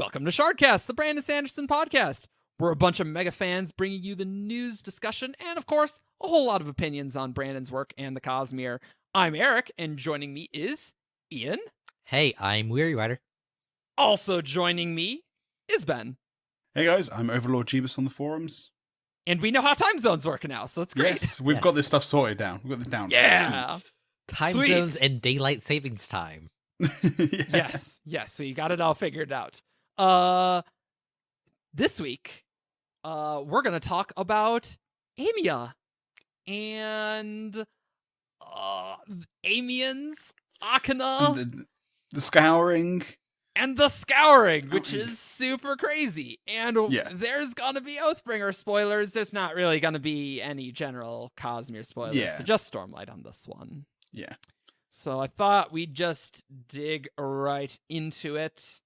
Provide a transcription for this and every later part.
Welcome to Shardcast, the Brandon Sanderson podcast. We're a bunch of mega fans bringing you the news, discussion, and of course, a whole lot of opinions on Brandon's work and the Cosmere. I'm Eric, and joining me is Ian. Hey, I'm Weary Rider. Also joining me is Ben. Hey guys, I'm Overlord Jeebus on the forums. And we know how time zones work now, so it's great. Yes, we've got this stuff sorted down. We've got this down. Yeah. Time Sweet. zones and daylight savings time. Yeah. Yes, we got it all figured out. This week, we're gonna talk about Amia and Amians, Akinah, The Scouring. and the Scouring, which is super crazy. And Yeah. there's gonna be Oathbringer spoilers. There's not really gonna be any general Cosmere spoilers, Yeah. so just Stormlight on this one. Yeah. So I thought we'd just dig right into it.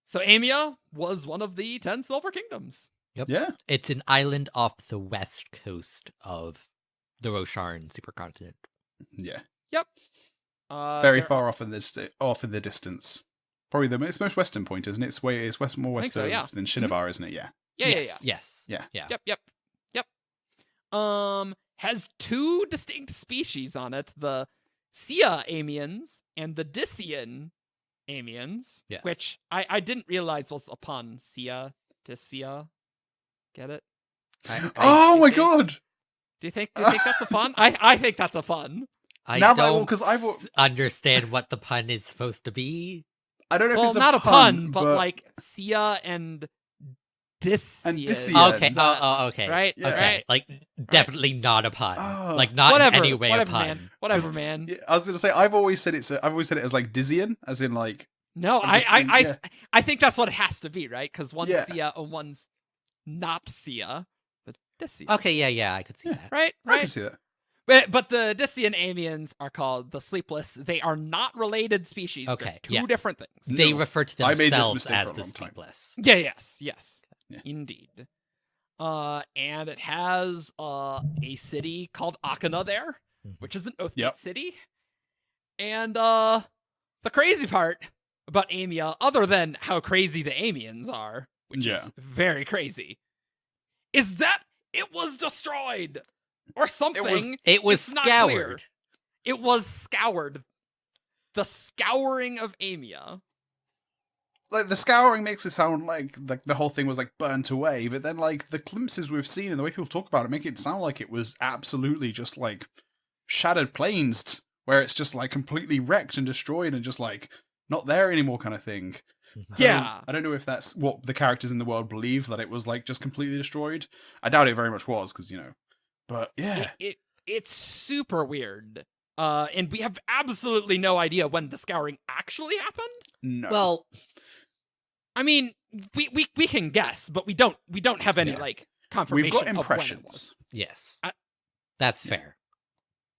So Amia was one of the 10 Silver Kingdoms. Yep. Yeah. It's an island off the west coast of the Rosharan supercontinent. Yeah. Yep. Very far off in the distance. Probably it's most western point, isn't it? It's more west so, yeah. than Shinobar, isn't it? Yeah. Yes. Yeah. Yep. Has two distinct species on it: the Sia Amians and the Dissian Amians, Yes. which I didn't realize was a pun. Sia, Dissia. Get it? Oh my think- god! Do you think that's a pun? I think that's a pun. I Now that- don't because I've- understand what the pun is supposed to be. I don't know if Well, it's not a pun, but but like Sia and Dissian. Dissian. Okay. Oh, okay. Right? Yeah. Okay. Right? Like, definitely not a pun. Oh. Like, not Whatever. in any way Whatever, a pun. man. Whatever, man. Yeah, I was gonna say I've always said it as like Dizzian, as in like No, I'm just thinking, yeah. I think that's what it has to be, right? Because one's Yeah. Sia and one's not Sia. The Dissian. Okay, yeah, I could see Yeah. that. Right? I can Right? see that. But the Dissian Amians are called the Sleepless. They are not related species. They're Okay, two yeah. different things. They No. refer to I made this themselves mistake as for a the long time. Sleepless. Yeah, yes. Yeah. Indeed. And it has a city called Akinah there, Mhm. which is an Oathgate Yep. city. And the crazy part about Amia, other than how crazy the Amians are, which Yeah. is very crazy, is that it was destroyed or something. It was It's not clear. scoured. It was scoured. The Scouring of Aimia. Like the Scouring makes it sound like the whole thing was like burnt away, but then like the glimpses we've seen and the way people talk about it make it sound like it was absolutely just like shattered plains, where it's just like completely wrecked and destroyed and just like not there anymore kind of thing. Yeah. I don't know if that's what the characters in the world believe, that it was like just completely destroyed. I doubt it very much was, because but yeah. It's super weird. And we have absolutely no idea when the Scouring actually happened. No. Well, I mean, we can guess, but we don't have any Yeah. like confirmation. we've got of when it was. impressions. yes. I- That's Yeah. fair.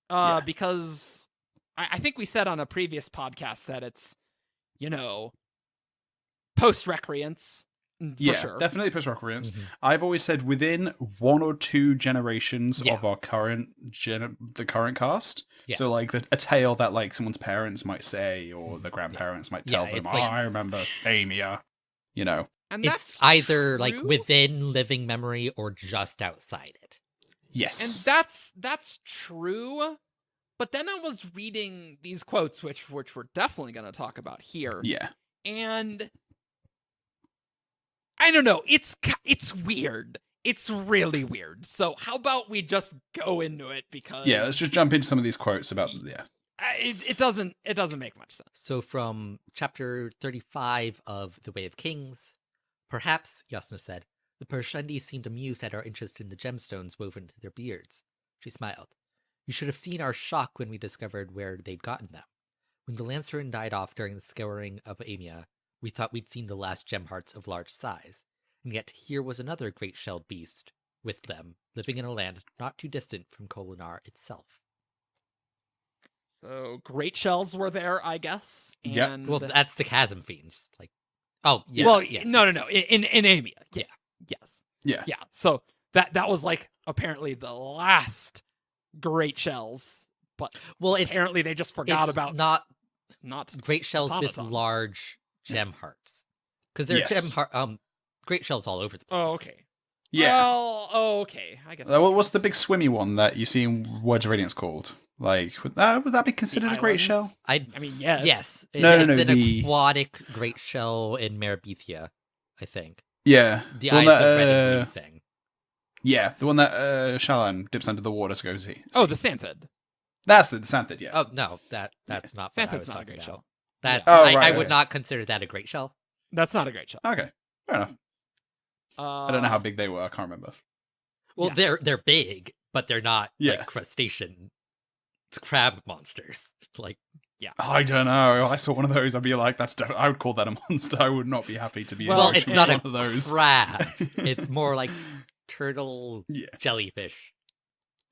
Yeah. Because I think we said on a previous podcast that it's, post-recreants, for Yeah, sure. definitely post-recreants. Mhm. I've always said within 1 or 2 generations Yeah. of our current the current cast. Yeah. So like a tale that like someone's parents might say, or the grandparents might tell Yeah, them, it's like- I remember Amia. And It's that's either like true. within living memory or just outside it. Yes. And that's true. But then I was reading these quotes, which we're definitely going to talk about here. Yeah. And I don't know. It's weird. It's really weird. So how about we just go into it, because Yeah, let's just jump into some of these quotes about it doesn't make much sense. So from chapter 35 of The Way of Kings, perhaps, Yasna said, the Parshendi seemed amused at our interest in the gemstones woven into their beards. She smiled. You should have seen our shock when we discovered where they'd gotten them. When the Lancerin died off during the Scouring of Aimia, we thought we'd seen the last gem hearts of large size. And yet here was another great-shelled beast with them, living in a land not too distant from Kolinar itself. So great shells were there, I guess. Yep. And Well, that's the Chasm Fiends. Like, oh, yes, well, yes, no. yes. In Amia. Yeah. Yes. Yeah. Yeah. So that was like apparently the last great shells, but Well, it's apparently they just forgot it's about not not great shells with automaton. large gem hearts. Because there Yes. are great shells all over the place. Oh, okay. Yeah. Well, okay. I guess. What's the big swimmy one that you see in Words of Radiance called? Like, would that be considered a great islands? shell? I mean, yes. Yes. No, it's no, an the- aquatic great shell in Marabethia, I think. Yeah. The one eyes that, of red and blue thing. Yeah, the one that Shallan dips under the water to go see. Oh, the Santhid. That's the Santhid, yeah. Oh, no, that's not what I Santhid's was not a talking great about. shell. That, Yeah. Oh, I right, would right. not consider that a great shell. That's not a great shell. Okay, fair enough. I don't know how big they were. I can't remember. Well, Yeah. they're big, but they're not Yeah. like crustacean crab monsters. Like, I don't know. I saw one of those. I'd be like, I would call that a monster. I would not be happy to be Well, in it's with not one a of those. crab. It's more like turtle Yeah. jellyfish.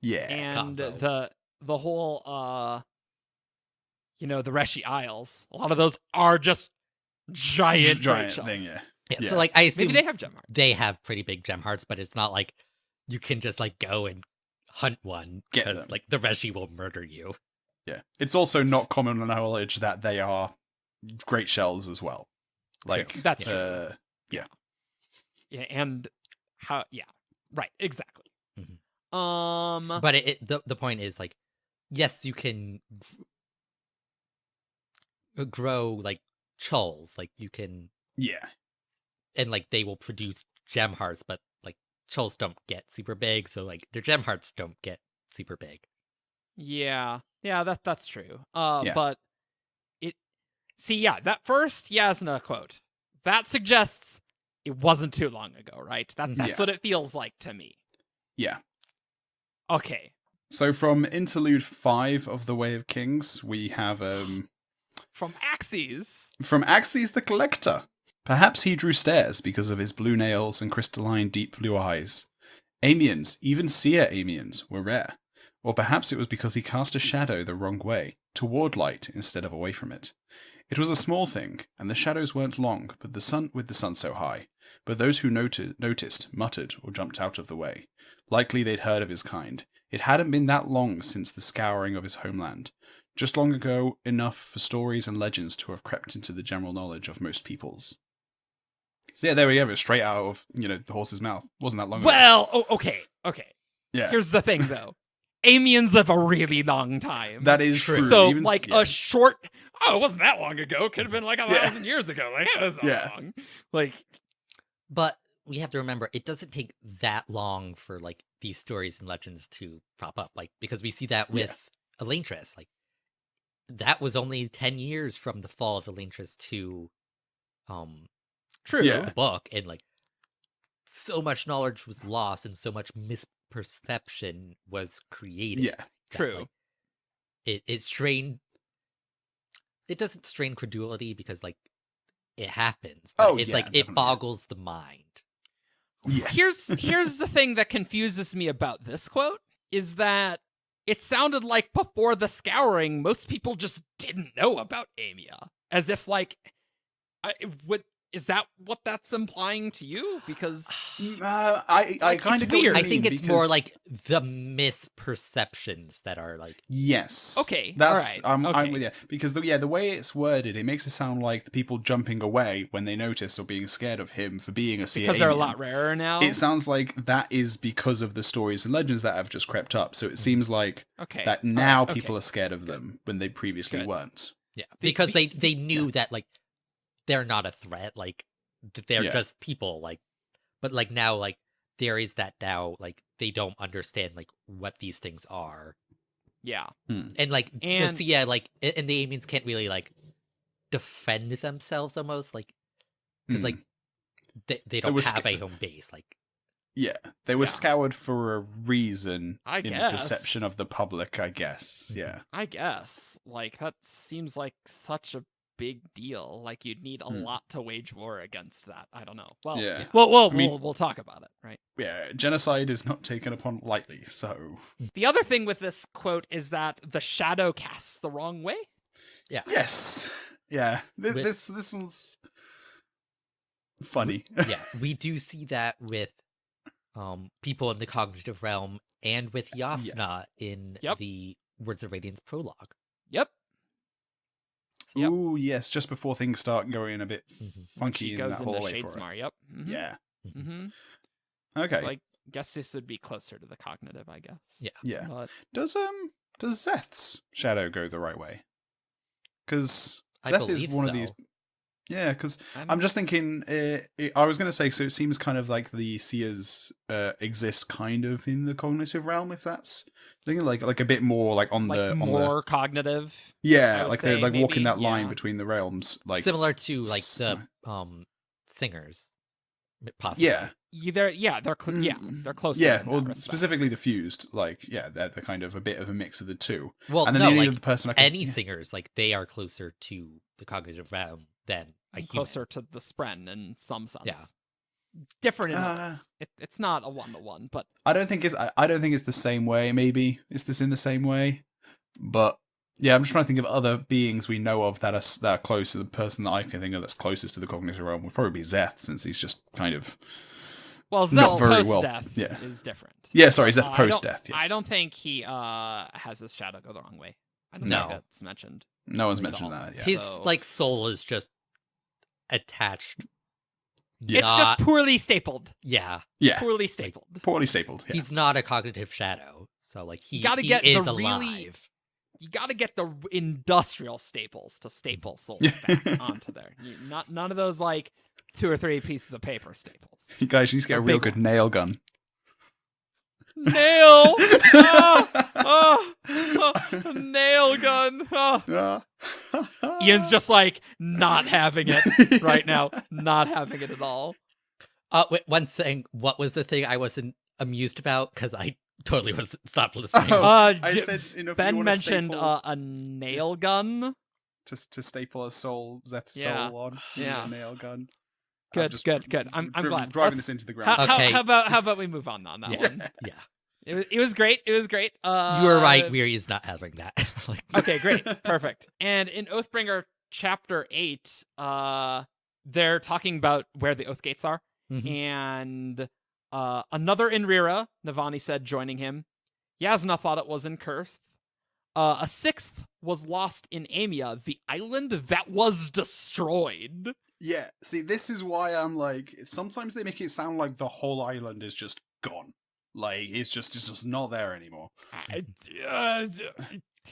Yeah. And combo. the whole the Reshi Isles. A lot of those are just giant great shells. thing, yeah. Yeah, Yeah. so like I assume Maybe they have gem hearts. they have pretty big gem hearts, but it's not like you can just like go and hunt one Get because them. like the Reshi will murder you. Yeah. It's also not common knowledge that they are great shells as well. Like, That's true. yeah. Yeah, and how? Yeah, right. Exactly. Mhm. But the point is like, yes, you can grow like chulls, like you can, Yeah. and like they will produce gem hearts, but like chulls don't get super big, so like their gem hearts don't get super big. Yeah, that's true. Yeah. But that first Yasna quote that suggests it wasn't too long ago, right? That's Yeah. what it feels like to me. Yeah. Okay. So from Interlude 5 of The Way of Kings, we have From Axes. from Axes the Collector. Perhaps he drew stares because of his blue nails and crystalline deep blue eyes. Amians, even seer Amians, were rare. Or perhaps it was because he cast a shadow the wrong way, toward light instead of away from it. It was a small thing, and the shadows weren't long, but with the sun so high. But those who noticed muttered or jumped out of the way. Likely they'd heard of his kind. It hadn't been that long since the scouring of his homeland. Just long ago enough for stories and legends to have crept into the general knowledge of most peoples. So yeah, there we go. Straight out of, the horse's mouth. Wasn't that long ago. Well, okay. Yeah. Here's the thing, though. Amians live a really long time. That is true. So, Even, a short... Oh, it wasn't that long ago. Could have been like 1,000 years ago. Like, it was not long. Like... But we have to remember, it doesn't take that long for like these stories and legends to prop up. Like, because we see that with Elantris. Like, that was only 10 years from the fall of Elantris to True. Yeah. the book, and like so much knowledge was lost and so much misperception was created. Yeah. that, True. like, it strained. It doesn't strain credulity because like it happens. But it's like definitely. it boggles the mind. Yeah. Here's the thing that confuses me about this quote is that it sounded like before the scouring, most people just didn't know about Amia. As if like, is that what that's implying to you? Because I kind of weird. I think it's more like the misperceptions that are like yes. Okay, That's all right, I'm okay. with you because the way it's worded, it makes it sound like the people jumping away when they notice or being scared of him for being a sea because they're a alien. lot rarer now. It sounds like that is because of the stories and legends that have just crept up. So it seems like okay. that all now right, people okay. are scared of them when they previously Good. weren't. yeah, The- because the- they knew that like they're not a threat, like they're Yeah. just people, like, but like now like there is that now like they don't understand like what these things are, Yeah. and like And- so yeah, like and the Amiens can't really like defend themselves almost like because like they don't was have a home base, like Yeah, they were Yeah. scoured for a reason I in the guess. perception of the public, I guess. Yeah. I guess. Like, that seems like such a big deal. Like, you'd need a lot to wage war against that. I don't know. Well, Yeah. Well, I mean- we'll talk about it, right? Yeah, genocide is not taken upon lightly, so... The other thing with this quote is that the shadow casts the wrong way. yeah. Yes. Yeah. With- This one's... funny. Yeah, we do see that with people in the cognitive realm and with Yasna in Yep. the Words of Radiance prologue. Yep. Yep. Ooh, yes, just before things start going a bit funky She in goes that into hallway for it. Shadesmar. Yep. Mm-hmm. Yeah. Mm-hmm. Okay. So I guess this would be closer to the cognitive, I guess. Yeah. Yeah. But Does Zeth's shadow go the right way? Because I Zeth is believe one so. of these. Yeah, because I I'm don't- just thinking. I was going to say, so it seems kind of like the seers exist kind of in the cognitive realm. If that's thinking like a bit more like on like the more cognitive. I yeah, would like say, they're like walking maybe, that line yeah. between the realms, like Similar to like the s- singers, possibly. yeah. They're closer. Yeah, in or that respect. specifically the fused, like they're the kind of a bit of a mix of the two. Well, And then no, the only like other person I can, any singers, like they are closer to the cognitive realm than a human. Closer to the Spren in some sense. Yeah. Different in others. It's not a 1-to-1, but I don't think it's the same way. Maybe is this in the same way? But yeah, I'm just trying to think of other beings we know of that are close to the person that I can think of that's closest to the cognitive realm. Would probably be Zeth, since he's just kind of well, not Zeth very well. post-death Yeah. is different. Yeah, sorry, Zeth I don't- post-death. Yes, I don't think he has his shadow go the wrong way. I don't No. think that's mentioned. No one's at mentioned all. that. Yeah. His So- like soul is just attached. Yeah. It's just poorly stapled. Yeah. Yeah, Poorly stapled. poorly stapled. Yeah. He's not a cognitive shadow, so like he, You gotta he get is the alive. really- You got to get the industrial staples to staple souls Yeah. back onto there. None of those like 2 or 3 pieces of paper staples. You guys, you need to get They're a real big good ones. nail gun. Nail! A nail gun! Oh. Ian's just like not having it right now. Not having it at all. Wait, one thing. What was the thing I wasn't amused about? Because I totally was stopped listening. Oh, I J- said, you know, if you Ben want mentioned staple, a nail gun. to staple a soul, Zeth's Yeah. soul on Yeah. a nail gun. Good, good. I'm glad. Driving Let's- this into the ground. Okay. How about we move on that Yes. one? Yeah. It was great. It was great. You were right. Weary is not having that. Like, Okay, great. Perfect. And in Oathbringer chapter 8, they're talking about where the Oath Gates are. Mhm. And another Inrira, Navani said, joining him. Yasna thought it was in Kurth. A 6th was lost in Amia, the island that was destroyed. Yeah, see, this is why I'm like, sometimes they make it sound like the whole island is just gone. Like, it's just not there anymore.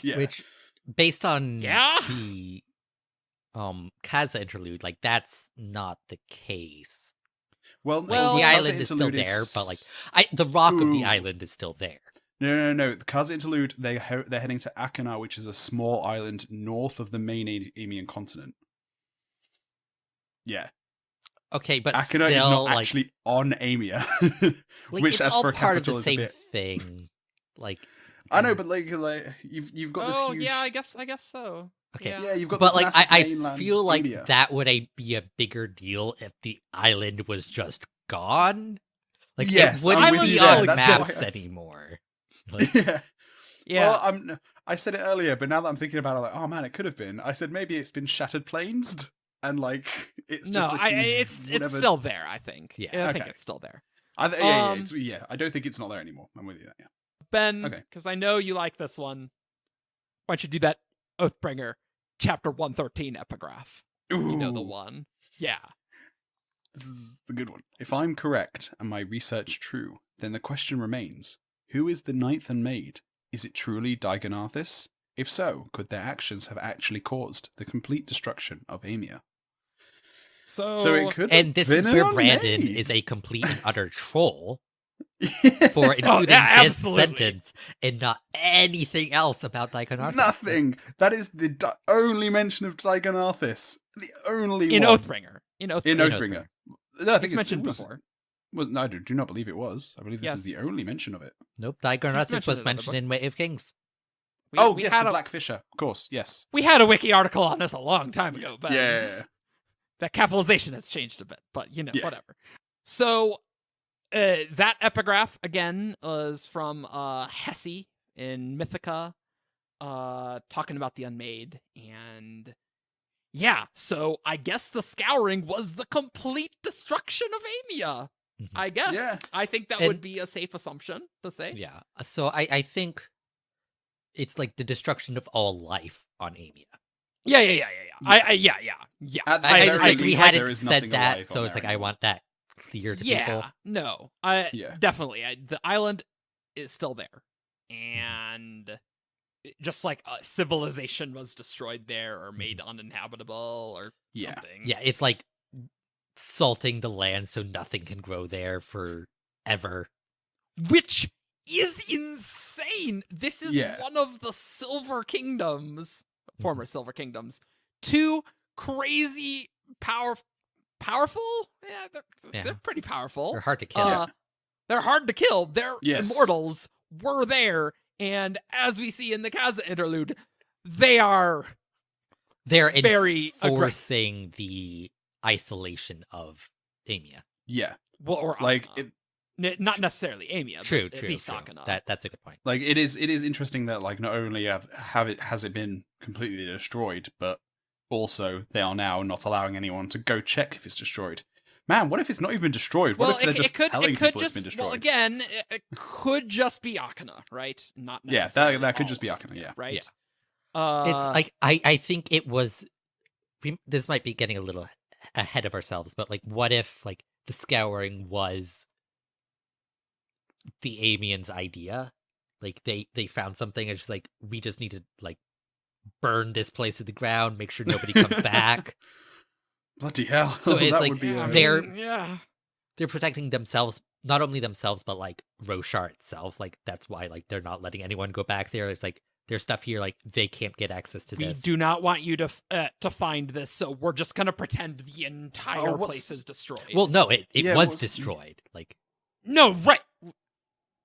Yeah. Which, based on Yeah? the Kaza interlude, like that's not the case. Well, Well, the Kaza island is still interlude there, but like the rock of the Ooh. island is still there. No. The Kaza interlude, they're heading to Akinah, which is a small island north of the main Amian continent. Yeah. Okay, but Akinah still, is not like, actually on Amia. like, which, it's as all for a part of capital, the is a same bit... thing. Like, I know, but like you've got this Oh, huge... yeah, I guess so. okay, Yeah. Yeah, you've got but this like massive I mainland feel like Amia. that would be a bigger deal if the island was just gone. Like, Yes, it wouldn't I'm with be you on there, that's maps why- anymore. Like, Yeah. Yeah. Well, I said it earlier, but now that I'm thinking about it, like, oh man, it could have been. I said maybe it's been shattered plains, and like it's no, just a huge. it's whatever. still there, I think. Yeah. I think Okay. it's still there. Yeah. I don't think it's not there anymore. I'm with you. Yeah. Ben, Okay. because I know you like this one. Why don't you do that Oathbringer chapter 113 epigraph? Ooh, You know the one. Yeah. This is the good one. If I'm correct and my research true, then the question remains: who is the ninth unmade? Is it truly Digonarthis? If so, could their actions have actually caused the complete destruction of Amia? So it could. and have this is been where an Brandon unmade. is a complete and utter troll Yeah. for including yeah, this absolutely. sentence and not anything else about Digonarthis. Nothing. That is the only mention of Digonarthis. The only In one. Oathbringer. In In Oathbringer. Oathbringer. No, I think It's mentioned it was, before. Well, no, I do not believe it was. I believe this is Yes. the only mention of it. Nope, Digonarthis mentioned was in other mentioned in books. Way of Kings. We Yes, had the a, Black Fisher. Of course, yes. We had a wiki article on this a long time ago, but Yeah. that capitalization has changed a bit, but you know, Yeah. whatever. So that epigraph again was from Hesi in Mythica, talking about the Unmade, and yeah, so I guess the Scouring was the complete destruction of Amia. Mhm. I guess. Yeah. I think that And- would be a safe assumption to say. Yeah, so I think it's like the destruction of all life on Amia. Yeah. Yeah. At the I very just like we least, hadn't there is said nothing that, alive so on it's there like I anymore. want that clear to Yeah, people. no, Yeah. definitely. The island is still there, and just like civilization was destroyed there or made uninhabitable or Yeah. something. Yeah, it's like salting the land so nothing can grow there forever. Which is insane. This is Yeah. one of the Silver Kingdoms, former Silver Kingdoms. Two crazy powerful. Yeah, they're pretty powerful. They're hard to kill. They're hard to kill. Their Yes. immortals were there, and as we see in the Kaza interlude, they are They're very enforcing the isolation of Amia. Yeah. well, or Like Akinah. it. Not necessarily Amia, True, but at true, least true. Akinah. That's a good point. Like it is interesting that like not only has it been completely destroyed, but also they are now not allowing anyone to go check if it's destroyed. Man, what if it's not even destroyed? What if they're just telling people it's been destroyed? Well, again, it could just be Akinah, right? Not Yeah, necessarily that could all just be of Akinah, it, yeah. right? It's like I think it was. This might be getting a little ahead of ourselves, but like, what if like the scouring was the Amians' idea? Like they found something and just like we just need to like burn this place to the ground, make sure nobody comes back. Bloody hell! So it's that like would be they're protecting themselves, not only themselves but like Roshar itself. Like that's why like they're not letting anyone go back there. It's like there's stuff here like they can't get access to we this. do not want you to find this, so we're just gonna pretend the entire place is destroyed. Well, no, it Yeah, was what's- destroyed. Like no, right.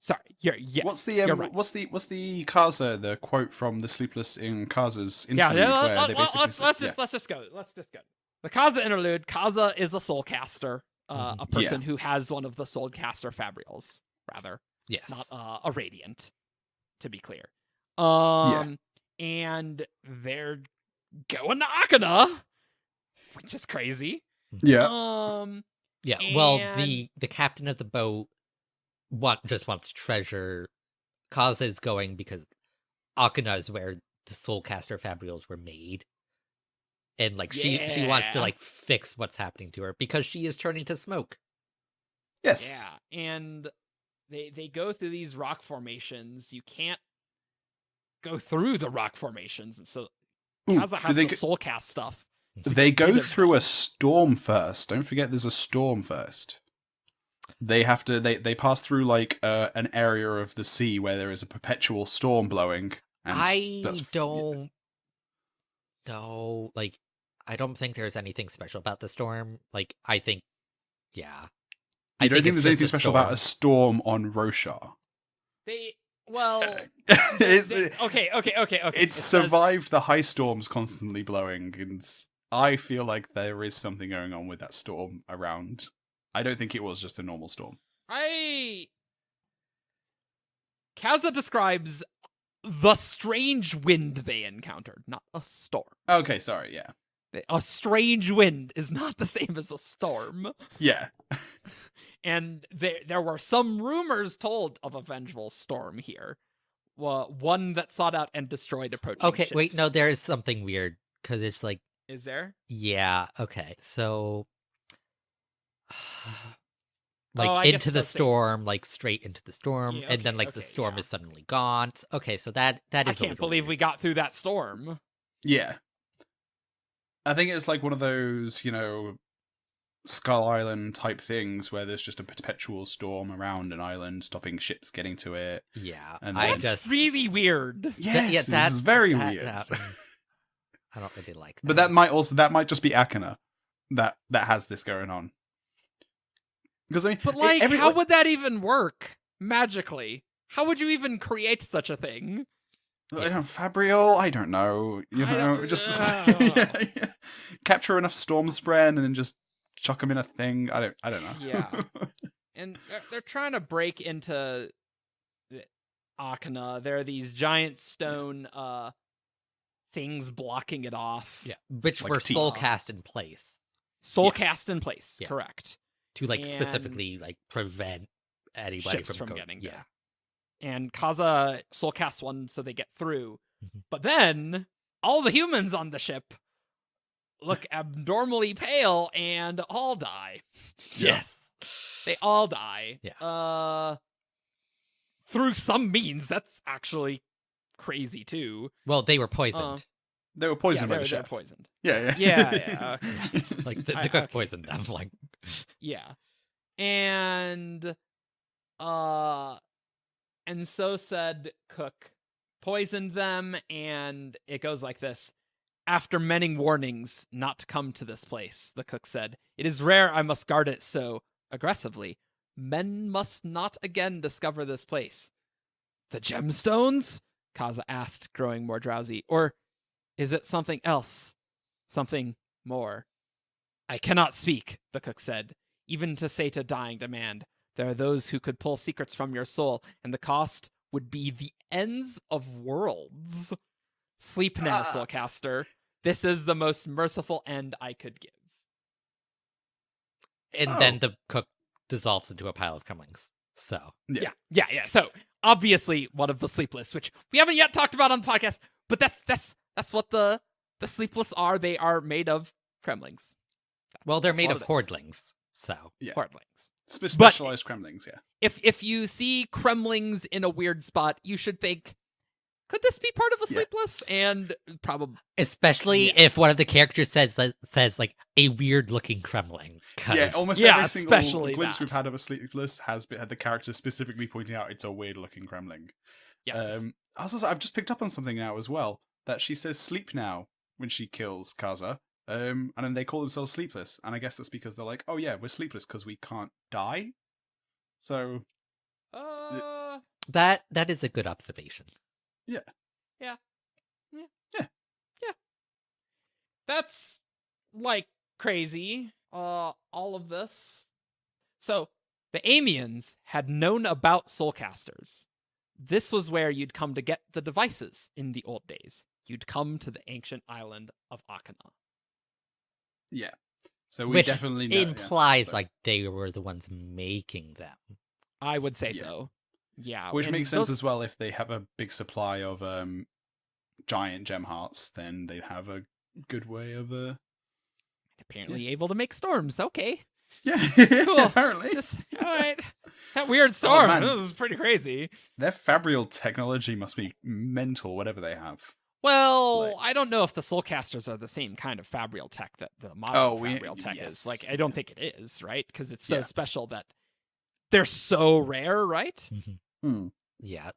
Sorry, you're What's the you're right. what's the Kaza, the quote from the Sleepless in Kaza's Yeah, interlude where they basically let's just go. The Kaza interlude. Kaza is a soul caster, a person who has one of the soul caster fabrials, rather, yes, not a radiant, to be clear. Yeah. And they're going to Akinah, which is crazy. Yeah. yeah. Well, and- the captain of the boat just wants treasure. Kaza is going because Akinah is where the soulcaster fabrials were made, and like she wants to Yeah. like fix what's happening to her because she is turning to smoke. Yes. Yeah, and they go through these rock formations. You can't go through the rock formations, and so Ooh, Kaza has the soul cast stuff. They go Either- through a storm first. Don't forget, there's a storm first. They have to. They pass through like an area of the sea where there is a perpetual storm blowing. And I that's don't know. Like, I don't think there's anything special about the storm. Like, I think, yeah. I don't think it's there's anything just a special about a storm on Roshar. Well, It's okay. It's survived the high storms constantly blowing, and I feel like there is something going on with that storm around. I don't think it was just a normal storm. Kaza describes the strange wind they encountered, not a storm. Okay, sorry, yeah. A strange wind is not the same as a storm. Yeah. And there were some rumors told of a vengeful storm here. One that sought out and destroyed approaching Okay, ships. wait, no, there is something weird because it's like, Is there? yeah, okay, so I like guess into it the does say- storm, like straight into the storm, Yeah, and then okay, like the okay, storm yeah. is suddenly gone. Okay, so that is. I a can't little believe weird. we got through that storm. Yeah. I think it's like one of those, Skull Island type things where there's just a perpetual storm around an island, stopping ships getting to it. Yeah, And I then- That's just really weird. Yes, that's it's very that- weird. I don't really like that. But that might just be Akinah that has this going on. Because I mean, But like, how would that even work magically? How would you even create such a thing? Fabrial, I don't know. I don't- Just capture enough storm spray and then just chuck them in a thing. I don't know. Yeah. And they're trying to break into Akinah. There are these giant stone things blocking it off. Yeah, which Like were teeth. soul cast in place Soul Yeah. cast in place. Yeah. Correct. to like And- specifically like prevent anybody Ships from going. getting Yeah, there. And Kaza soul casts one so they get through. Mhm. But then all the humans on the ship look abnormally pale and all die. Yeah. Yes. They all die. Yeah. Through some means. That's actually crazy too. Well, they were poisoned. They were poisoned by they're the chef. poisoned. Yeah. Yeah. Like the I- cook okay. poisoned them. Like, Yeah. And so said cook poisoned them, and it goes like this. After many warnings not to come to this place, the cook said, it is rare I must guard it so aggressively. Men must not again discover this place. The gemstones? Kaza asked, growing more drowsy. Or is it something else? Something more? I cannot speak, the cook said, even to say to dying demand. There are those who could pull secrets from your soul, and the cost would be the ends of worlds. Sleep now, Soulcaster. This is the most merciful end I could give. and then the cook dissolves into a pile of crumblings. So Yeah. So obviously one of the Sleepless, which we haven't yet talked about on the podcast, but that's what the Sleepless are. They are made of cremlings. well, they're made One of of those. hordlings. So Yeah. Hordlings. Specialized Kremlings, yeah. If you see cremlings in a weird spot, you should think, could this be part of a Yeah. Sleepless? And probably especially Yeah. if one of the characters says like a weird looking kremling. 'cause- Yeah, almost Yeah, every single especially glimpse that. we've had of a Sleepless has had the character specifically pointing out it's a weird-looking Kremling. yes. I've just picked up on something now as well, that she says sleep now when she kills Kaza, and then they call themselves Sleepless, and I guess that's because they're like, oh yeah, we're sleepless because we can't die. So, that is a good observation. That's like crazy. All of this. So the Amians had known about Soulcasters. This was where you'd come to get the devices in the old days. You'd come to the ancient island of Akinah. yeah. So we Which definitely know, implies so- like they were the ones making them. I would say Yeah. so. Yeah. Which and makes sense those- as well. If they have a big supply of giant gem hearts, then they'd have a good way of Apparently able to make storms. Okay. yeah. Cool. Apparently, All right. That weird storm. man. This is pretty crazy. their fabrial technology must be mental. Whatever they have. Well, Like- I don't know if the Soulcasters are the same kind of fabrial tech that the modern fabrial tech yes. is. Like, I don't think it is, right? Because it's so Yeah. special that they're so rare, right? Hmm. Yeah.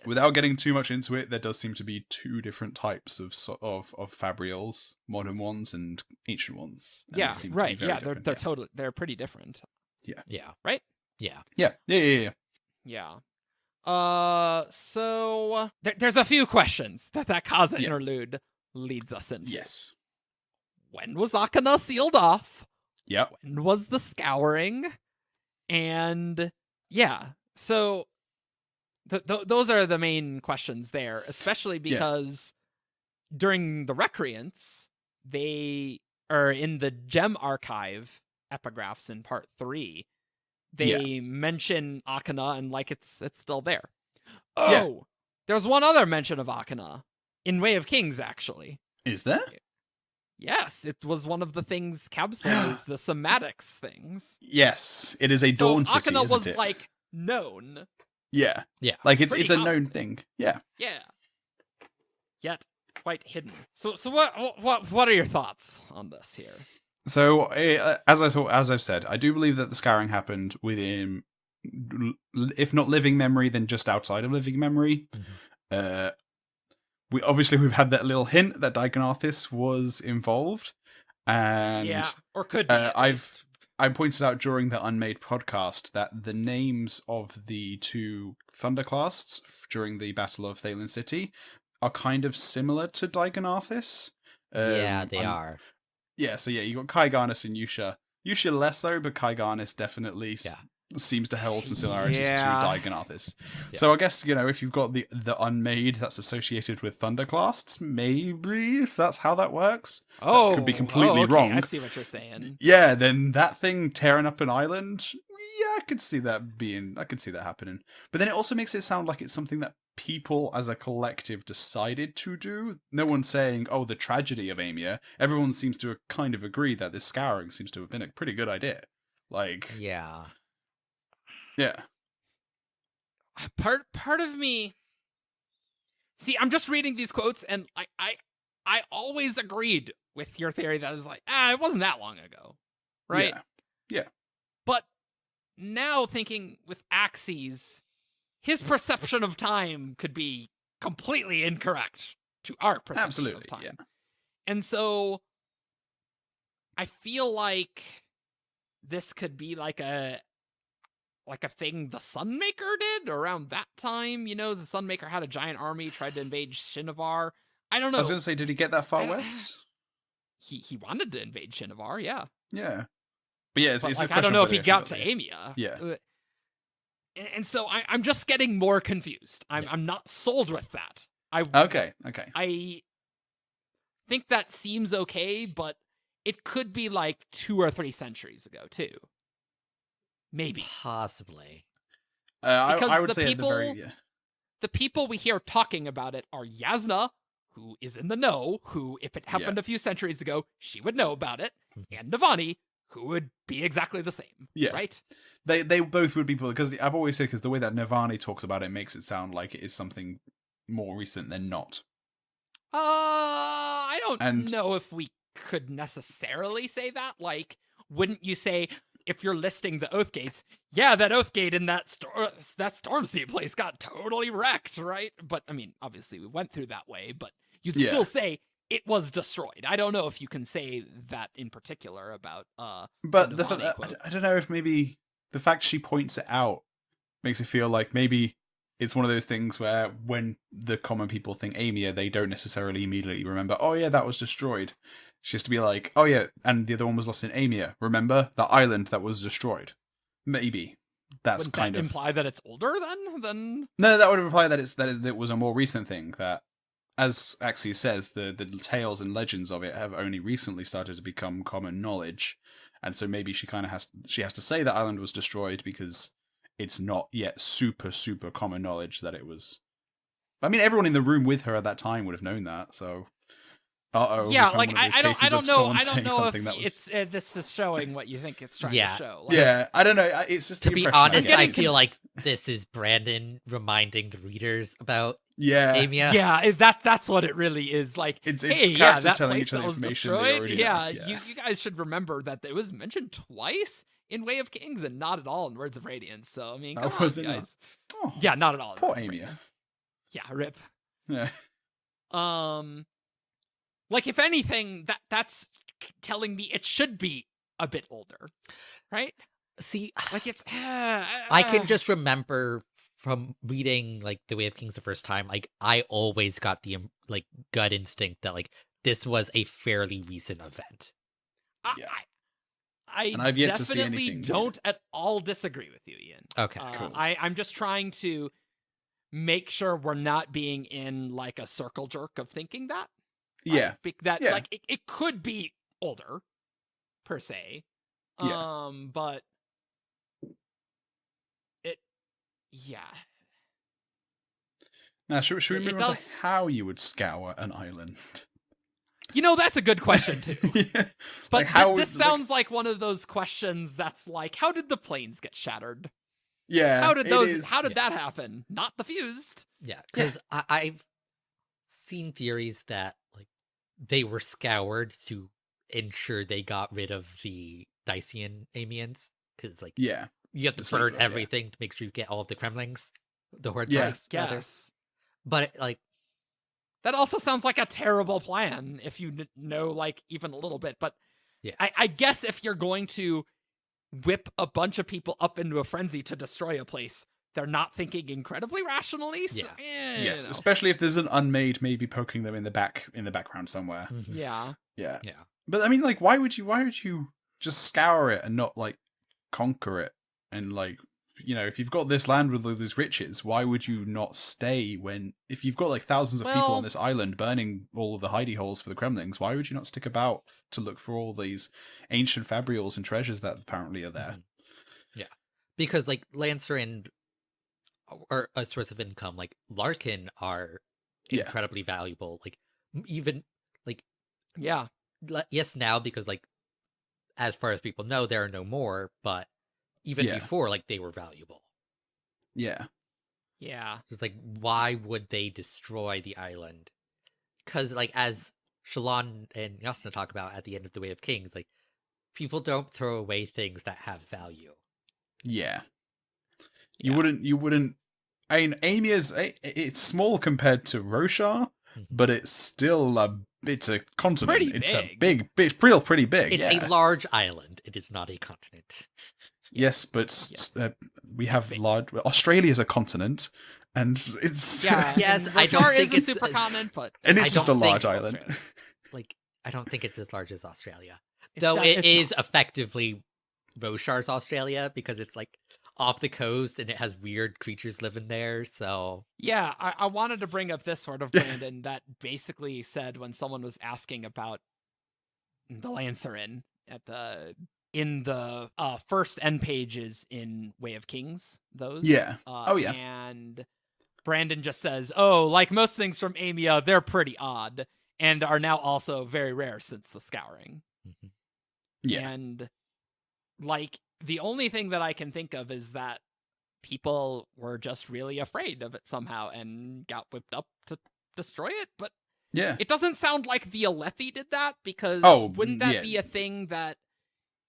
Without getting too much into it, there does seem to be two different types of fabrials: modern ones and ancient ones. And Yeah, they seem to be right. very Yeah, different, they're totally they're pretty different. Yeah. Right? Yeah. Yeah. Yeah. So there's a few questions that Kaza Yeah. interlude leads us into. Yes. When was Akinah sealed off? Yep. When was the scouring? And yeah, so those are the main questions there, especially because during the Recreants, they are in the Gem Archive epigraphs in part 3. They mention Akinah and like it's still there. Oh, Yeah. there's one other mention of Akinah in Way of Kings, actually. Is there? Yes, it was one of the things Cabsol the somatics things. Yes. It is a So dawn city, Akinah isn't was it? like known. Yeah. Yeah. Like it's Pretty a common. known thing. Yeah. Yeah. Yet quite hidden. So what are your thoughts on this here? So, as I've said, I do believe that the scouring happened within, if not living memory, then just outside of living memory. We've had that little hint that Digonarthis was involved, and yeah, or could be. at least. I pointed out during the Unmade podcast that the names of the two Thunderclasts during the Battle of Thalen City are kind of similar to Digonarthis. Yeah, they are. Yeah, so you got Kaigarnis and Yusha. Yusha less so, but Kaigarnis definitely Yeah. seems to hold some similarities Yeah. to Digonarthis. Yeah. So I guess, if you've got the Unmade that's associated with Thunderclasts, maybe if that's how that works. Oh, could be completely okay, wrong. I see what you're saying. Yeah, then that thing tearing up an island, yeah, I could see that happening. But then it also makes it sound like it's something that people as a collective decided to do. No one's saying, oh, the tragedy of Amia. Everyone seems to kind of agree that this scouring seems to have been a pretty good idea. Like, Yeah. yeah. Part of me. See, I'm just reading these quotes, and I always agreed with your theory that is like, it wasn't that long ago, right? Yeah. But now thinking with Axes, his perception of time could be completely incorrect to our perception Absolutely, of time. yeah. And so I feel like this could be like a thing the Sunmaker did around that time. You know, the Sunmaker had a giant army, tried to invade Shinovar. I don't know. I was going to say, did he get that far I don't- west? He wanted to invade Shinovar, yeah. Yeah. But yeah, But, it's like, a I don't question know of if he whether got to actually Amia. Yeah. And so I'm just getting more confused. I'm not sold with that. Okay. I think that seems okay, but it could be like 2 or 3 centuries ago too. Maybe. Possibly. I would the say people- at the very... Yeah. The people we hear talking about it are Yasna, who is in the know, who, if it happened a few centuries ago, she would know about it, and Navani, who would be exactly the same. Yeah. Right? They both would be, because I've always said, because the way that Navani talks about it makes it sound like it is something more recent than not. I don't And- know if we could necessarily say that. Like, wouldn't you say, if you're listing the Oath Gates, yeah, that Oath Gate in that Stormsea place got totally wrecked, right? But, I mean, obviously we went through that way, but you'd Yeah. still say it was destroyed. I don't know if you can say that in particular about, But the the Navani quote. I don't know if maybe the fact she points it out makes it feel like maybe it's one of those things where when the common people think Amia, they don't necessarily immediately remember, oh yeah, that was destroyed. She has to be like, oh yeah, and the other one was lost in Amia. Remember? The island that was destroyed. Maybe. That's Wouldn't kind that of... imply that it's older then? No, that would imply that it was a more recent thing, that, as Axis says, the tales and legends of it have only recently started to become common knowledge. And so maybe she kind of has to say that island was destroyed because it's not yet super, super common knowledge that it was. I mean, everyone in the room with her at that time would have known that, so... Yeah, like I don't know something if that was... it's this is showing what you think it's trying Yeah. to show. Like, Yeah, I don't know. It's just To the be impression honest, get. I feel like this is Brandon reminding the readers about Yeah, Amia. yeah, that's what it really is. Like, It's hey, yeah, characters that telling place each other that was information they destroyed. already know. Yeah, Yeah. you guys should remember that it was mentioned twice in Way of Kings and not at all in Words of Radiance. So I mean, Oh, come on, was it not? guys. Oh, Yeah, not at all. in poor Words of Amia. Radiance. Yeah, rip. Yeah. Like if anything, that's telling me it should be a bit older, right? See, Like it's. I can just remember from reading like The Way of Kings the first time, like I always got the like gut instinct that like this was a fairly recent event. Yeah. I And I've yet to see definitely anything, don't at all disagree with you, Ian. Okay, cool. I'm just trying to make sure we're not being in like a circle jerk of thinking that. Yeah. That Yeah. like it could be older, per se. Yeah. But it, yeah. Now, should we It move on to does- how you would scour an island? You know, that's a good question too. Yeah. But Like, how this would- like- sounds like one of those questions that's like, how did the planes get shattered? Yeah. How did it those? is. How did that happen? Not the fused. yeah, because I've seen theories that like they were scoured to ensure they got rid of the Dacian Amians, because like Yeah. you have the to burn Sleepless, yeah. everything to make sure you get all of the Kremlings, the Horde Yeah. Price, rather. Yes. But like That also sounds like a terrible plan if you know, like, even a little bit. But Yeah. I guess if you're going to whip a bunch of people up into a frenzy to destroy a place, they're not thinking incredibly rationally. So, Yeah. Yes, you know. especially if there's an unmade maybe poking them in the background somewhere. mhm. Yeah. Yeah. Yeah. But I mean, like, why would you just scour it and not like conquer it? And like, you know, if you've got this land with all these riches, why would you not stay when, if you've got like thousands of people Well- on this island burning all of the hidey holes for the Kremlings, why would you not stick about to look for all these ancient fabrials and treasures that apparently are there? Mhm. Yeah, because like Lancer and or a source of income. Like Larkin are incredibly valuable. Like even like Yeah. yes, now because like as far as people know, there are no more. But even before, like they were valuable. Yeah. Yeah. It's like, why would they destroy the island? Because like as Shallan and Yasna talk about at the end of the Way of Kings, like people don't throw away things that have value. Yeah. You wouldn't. I mean, it's small compared to Roshar, but it's still it's a continent. It's a big, it's pretty big. It's a large island. It is not a continent. Yes, but we have large. Australia's a continent, and it's yes. I don't think it's a supercontinent, but and it's just a large island. Like I don't think it's as large as Australia, though it is effectively Roshar's Australia because it's like off the coast and it has weird creatures living there. So yeah, I wanted to bring up this sort of Brandon that basically said when someone was asking about the Lancerin in the first end pages in Way of Kings, those. Yeah. And Brandon just says, oh, like most things from Amia, they're pretty odd and are now also very rare since the Scouring. Yeah. And like the only thing that I can think of is that people were just really afraid of it somehow and got whipped up to destroy it. But it doesn't sound like the Alethi did that because wouldn't that be a thing that,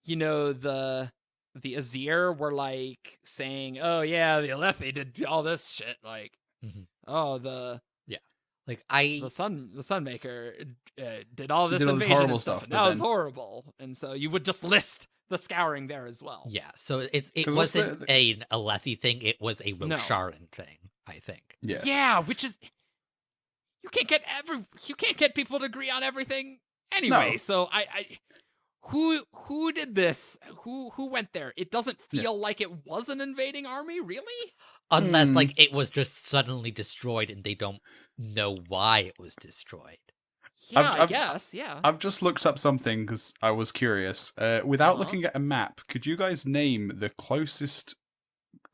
you know, the Azir were like saying, oh yeah, the Alethi did all this shit, like the Sunmaker did all this invasion horrible and stuff. stuff. And that was horrible, and so you would just list the Scouring there as well. Yeah, so it wasn't an Alethi thing; it was a Rosharan thing, I think. Yeah, which is you can't get people to agree on everything anyway. No. So I who did this? Who went there? It doesn't feel like it was an invading army, really? Unless like it was just suddenly destroyed and they don't know why it was destroyed. Yeah, I guess, yeah. I've just looked up something because I was curious. Without looking at a map, could you guys name the closest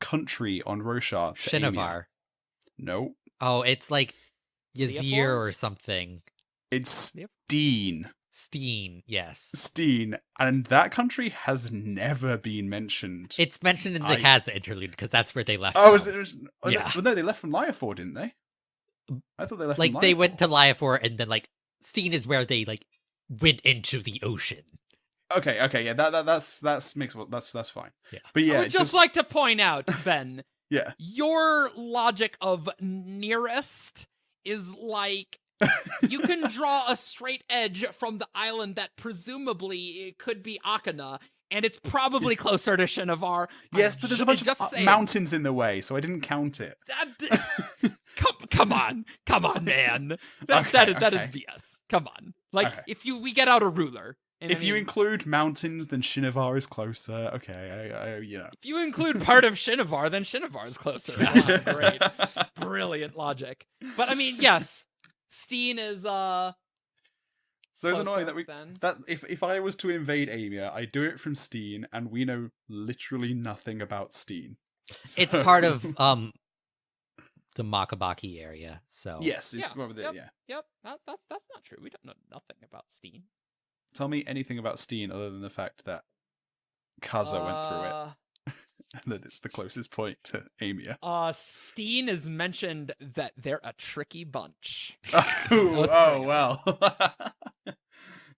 country on Roshar to Shinovar. Amia? No. Oh, it's like Yazir or something. It's Steen. Steen, yes. Steen, and that country has never been mentioned. It's mentioned in the Hazza interlude because that's where they left. Oh, yeah. No, they left from Liafor, didn't they? I thought they left from Liafor. Like they went to Liafor and then like Steen is where they like went into the ocean. Okay, yeah, that's makes that's fine. Yeah. But yeah, I would just like to point out, Ben. Yeah. Your logic of nearest is like you can draw a straight edge from the island that presumably it could be Akinah, and it's probably closer to Shinovar. Yes, but there's a bunch of mountains in the way, so I didn't count it. Come on, man. That is BS. Come on. Like, if we get out a ruler. If you include mountains, then Shinovar is closer. Okay, you know. If you include part of Shinovar, then Shinovar is closer. Great. Brilliant logic. But I mean, yes. Steen is so it's annoying that if I was to invade Amia, I do it from Steen, and we know literally nothing about Steen. So... It's part of the Makabaki area, so yes, it's probably there. Yep. That's not true. We don't know nothing about Steen. Tell me anything about Steen other than the fact that Kaza went through it. And that it's the closest point to Amia. Steen is mentioned that they're a tricky bunch. Well.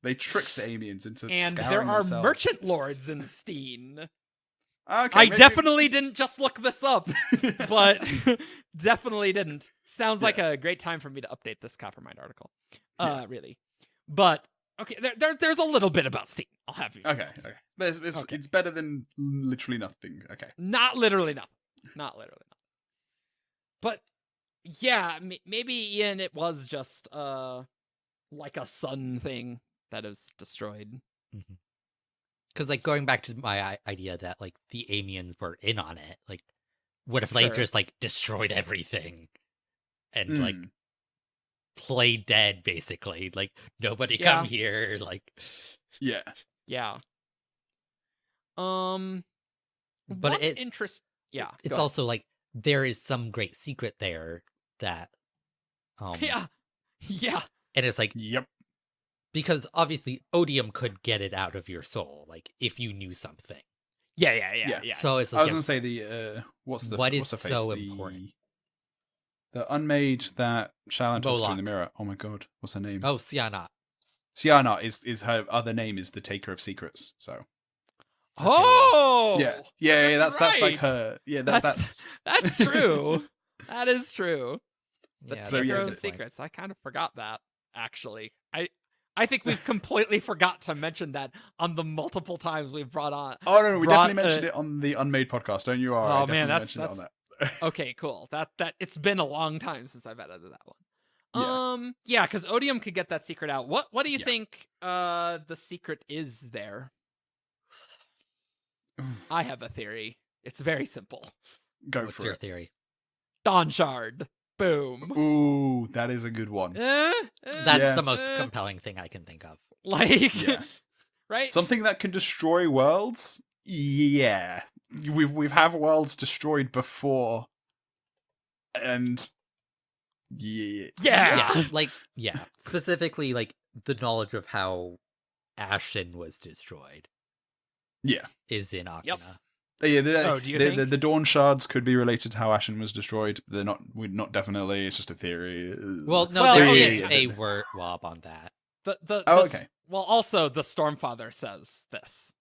They tricked the Amians into and scouring there are themselves. Merchant Lords in Steen. Okay, I definitely didn't just look this up, but definitely didn't. Sounds like a great time for me to update this Coppermind article. Really. But okay, there's a little bit about Steen. I'll have you. Okay. It's better than literally nothing. Okay. Not literally nothing. But yeah, maybe Ian, it was just like a sun thing that is destroyed. Because like going back to my idea that like the Amians were in on it, like what if they just like destroyed everything and like play dead basically, like nobody come here, like yeah. But it's also like there is some great secret there that Yeah. and it's like, Yep. because obviously odium could get it out of your soul, like if you knew something. Yeah. So it's I like, was gonna say the what's What is what's the face? so the, important? The unmade that Shallan talks to in the Bolak. mirror. Oh my god, what's her name? oh, Siana. Siana is her other name is the Taker of Secrets. So Oh. yeah. That's like right. her. Yeah, That's true. That is true. The Yeah, So, Taker yeah, of good point. Secrets. I kind of forgot that, actually. I think we've completely forgot to mention that on the multiple times we've brought on. Oh no, we brought, definitely mentioned it on the Unmade podcast. Don't you? Oh, I man, definitely that's- mentioned it on that. Okay, cool. That it's been a long time since I've edited that one. Yeah. Yeah, because Odium could get that secret out. What do you Yeah. think the secret is there? I have a theory. It's very simple. Go What's for your it. theory? Dawnshard. Boom. Ooh, that is a good one. That's Yeah. the most compelling thing I can think of. Like, Yeah. right? Something that can destroy worlds. Yeah, we've have worlds destroyed before, and Yeah. Specifically, like the knowledge of how Ashen was destroyed. Yeah. Is in Akinah. Yep. Yeah, Oh, do you think? the Dawnshards could be related to how Ashen was destroyed. They're not. We're not definitely. It's just a theory. Well, no, Well, there okay. is a word wob on that. Okay. Well, also the Stormfather says this.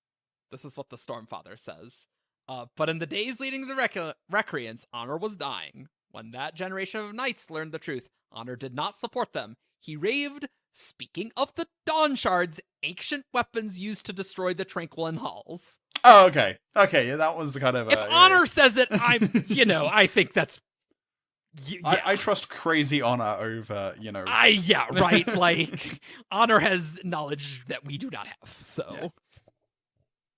This is what the Stormfather says. But in the days leading to the Recreants, Honor was dying. When that generation of knights learned the truth, Honor did not support them. He raved, speaking of the Dawnshards, ancient weapons used to destroy the Tranquilin halls. Oh, okay. Okay, yeah, that was kind of. If Honor says it, I'm, I think that's. I trust crazy Honor over, Right. Like, Honor has knowledge that we do not have. So,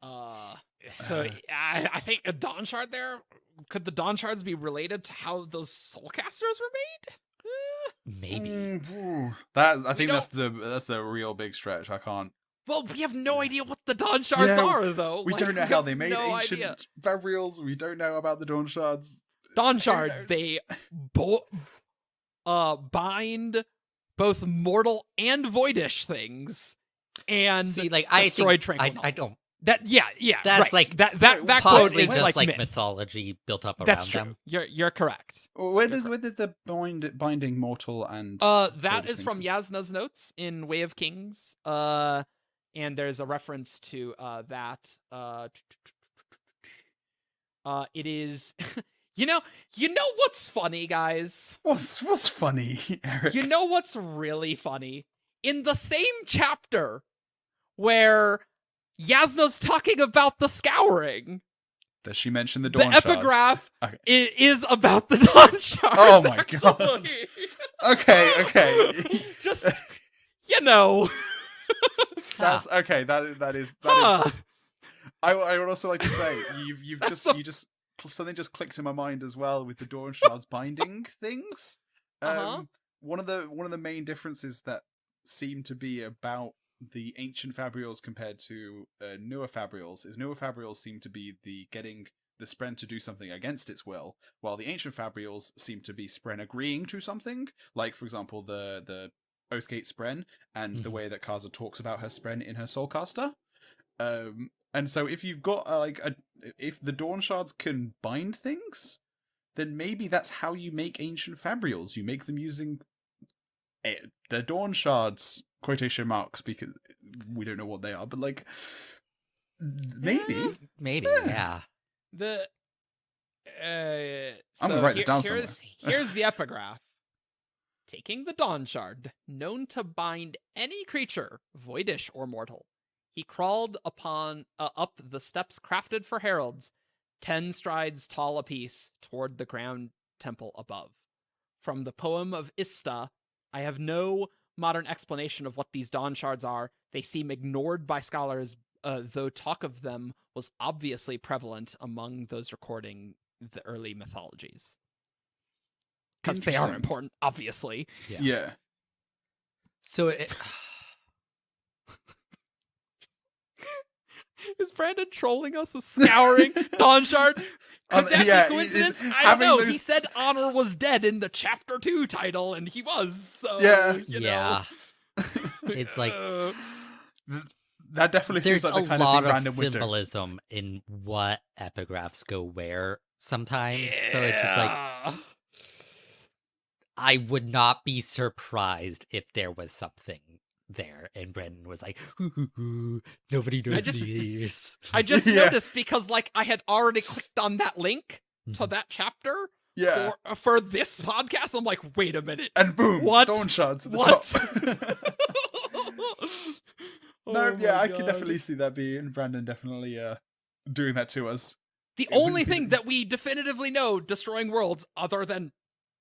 I think a Dawnshard there. Could the Dawnshards be related to how those soulcasters were made? Maybe. I think that's the real big stretch. I can't. Well, we have no idea what the Dawnshards are, though. We don't know how they made no ancient idea. burials. We don't know about the Dawnshards. Dawnshards, they bind both mortal and voidish things, and See, like destroy I don't. That yeah, That's right. like that quote Possibly is just like myth. mythology built up around That's true. them. You're correct. Where did the binding mortal and That voidish is from things? Yasna's notes in Way of Kings. And there's a reference to that. It is. You know what's funny, guys? What's funny, Eric? You know what's really funny? In the same chapter where Yasna's talking about the Scouring, Does she mention the the Dawnshards? epigraph Okay. is about the Dawnshards. Oh my actually. God. Okay. Just, That's okay. That is. huh. I would also like to say you just something just clicked in my mind as well with the Dawnshards binding things. One of the main differences that seem to be about the ancient Fabrials compared to newer Fabrials is newer Fabrials seem to be the getting the Spren to do something against its will, while the ancient Fabrials seem to be Spren agreeing to something. Like, for example, the Oathgate Spren and the way that Kaza talks about her Spren in her Soulcaster. And so if you've got if the Dawnshards can bind things, then maybe that's how you make ancient Fabrials. You make them using the Dawnshards, quotation marks, because we don't know what they are, but maybe. Maybe, yeah. I'm gonna write this down somewhere. Here's the epigraph. Taking the Dawnshard, known to bind any creature, voidish or mortal, he crawled up the steps crafted for heralds, 10 strides tall apiece, toward the ground temple above. From the poem of Ista, I have no modern explanation of what these Dawnshards are. They seem ignored by scholars, though talk of them was obviously prevalent among those recording the early mythologies. Because they are Interesting. important, obviously. Yeah. So Is Brandon trolling us with Scouring Dawnshard? Could that yeah, be coincidence? I don't having know. He those- said Honor was dead in the chapter 2 title, and he was. So, Yeah. you Yeah. know. It's like that definitely seems there's like the a kind of lot thing of Random would do. symbolism in what epigraphs go where sometimes. So it's just like Yeah. I would not be surprised if there was something there. And Brendan was like, "Ooh, nobody knows just- these." I just Yeah. noticed because like I had already clicked on that link to Mhm. that chapter Yeah. for this podcast. I'm like, wait a minute. And boom, What? Dawnshards at the What? top. Oh No, yeah, my I can God. definitely see that being Brandon definitely doing that to us. The It wouldn't only be thing the- that we definitively know destroying worlds, other than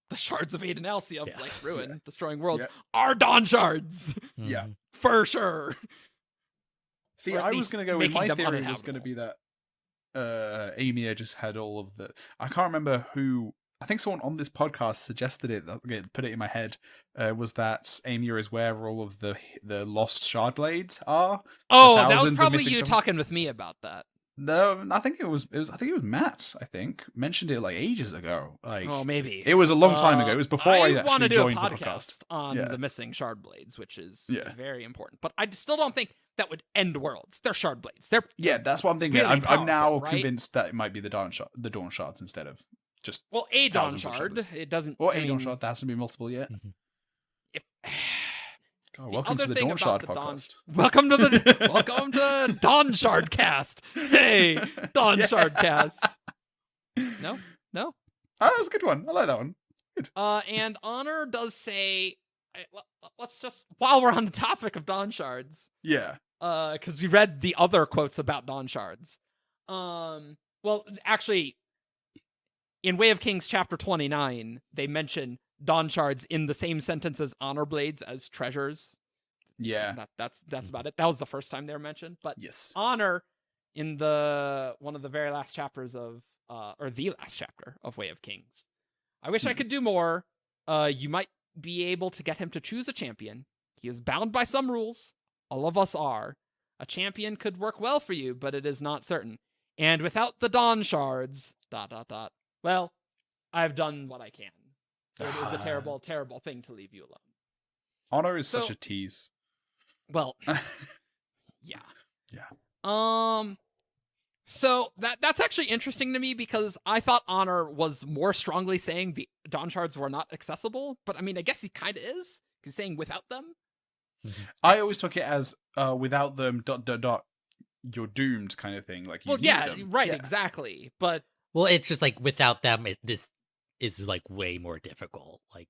the shards of Aiden Alcia, Yeah. like Ruin, destroying worlds, Yeah. are Dawnshards. Yeah. Mhm. For sure. See, Or at I was least going to go with making my them theory was going to be that Amia just had all of the. I can't remember who. I think someone on this podcast suggested it. That put it in my head. Was that Amia is where all of the lost shard blades are? Oh, that was thousands of probably missing you shard- talking with me about that. No, I think it was. I think it was Matt. I think mentioned it like ages ago. Like Oh, maybe. it was a long time ago. It was before I want actually to do joined a the podcast podcast. on Yeah. the missing shard blades, which is Yeah. very important. But I still don't think that would end worlds. They're shard blades. They're Yeah, that's what I'm thinking. Really I'm now powerful, right? convinced that it might be the Dawnshards instead of just well, a thousands of Dawnshard. shard It doesn't. or I a mean, Dawnshard. There has to be multiple yet. if- God, welcome to other the thing about Dawnshard the Dawn- podcast. Welcome to Dawnshardcast. Hey, Dawnshardcast. No. Oh, that was a good one. I like that one. And Honor does say, let's just, while we're on the topic of Dawnshards, Yeah. because we read the other quotes about Dawnshards. Well, actually, in Way of Kings chapter 29, they mention Dawnshards in the same sentence as honor blades as treasures. Yeah. That's about it. That was the first time they were mentioned. But Yes. honor in one of the very last chapters of or the last chapter of Way of Kings. I wish I could do more. You might be able to get him to choose a champion. He is bound by some rules. All of us are. A champion could work well for you, but it is not certain. And without the Dawnshards, ... Well, I've done what I can. It is a terrible, terrible thing to leave you alone. Honor is So- such a tease. Well, yeah. Yeah. So that's actually interesting to me because I thought Honor was more strongly saying the Dawnshards were not accessible, but I mean, I guess he kind of is. He's saying without them. I always took it as without them ... you're doomed kind of thing. Like you Well, need yeah, them. right, Yeah. exactly. But Well, it's just like without them, this is like way more difficult. Like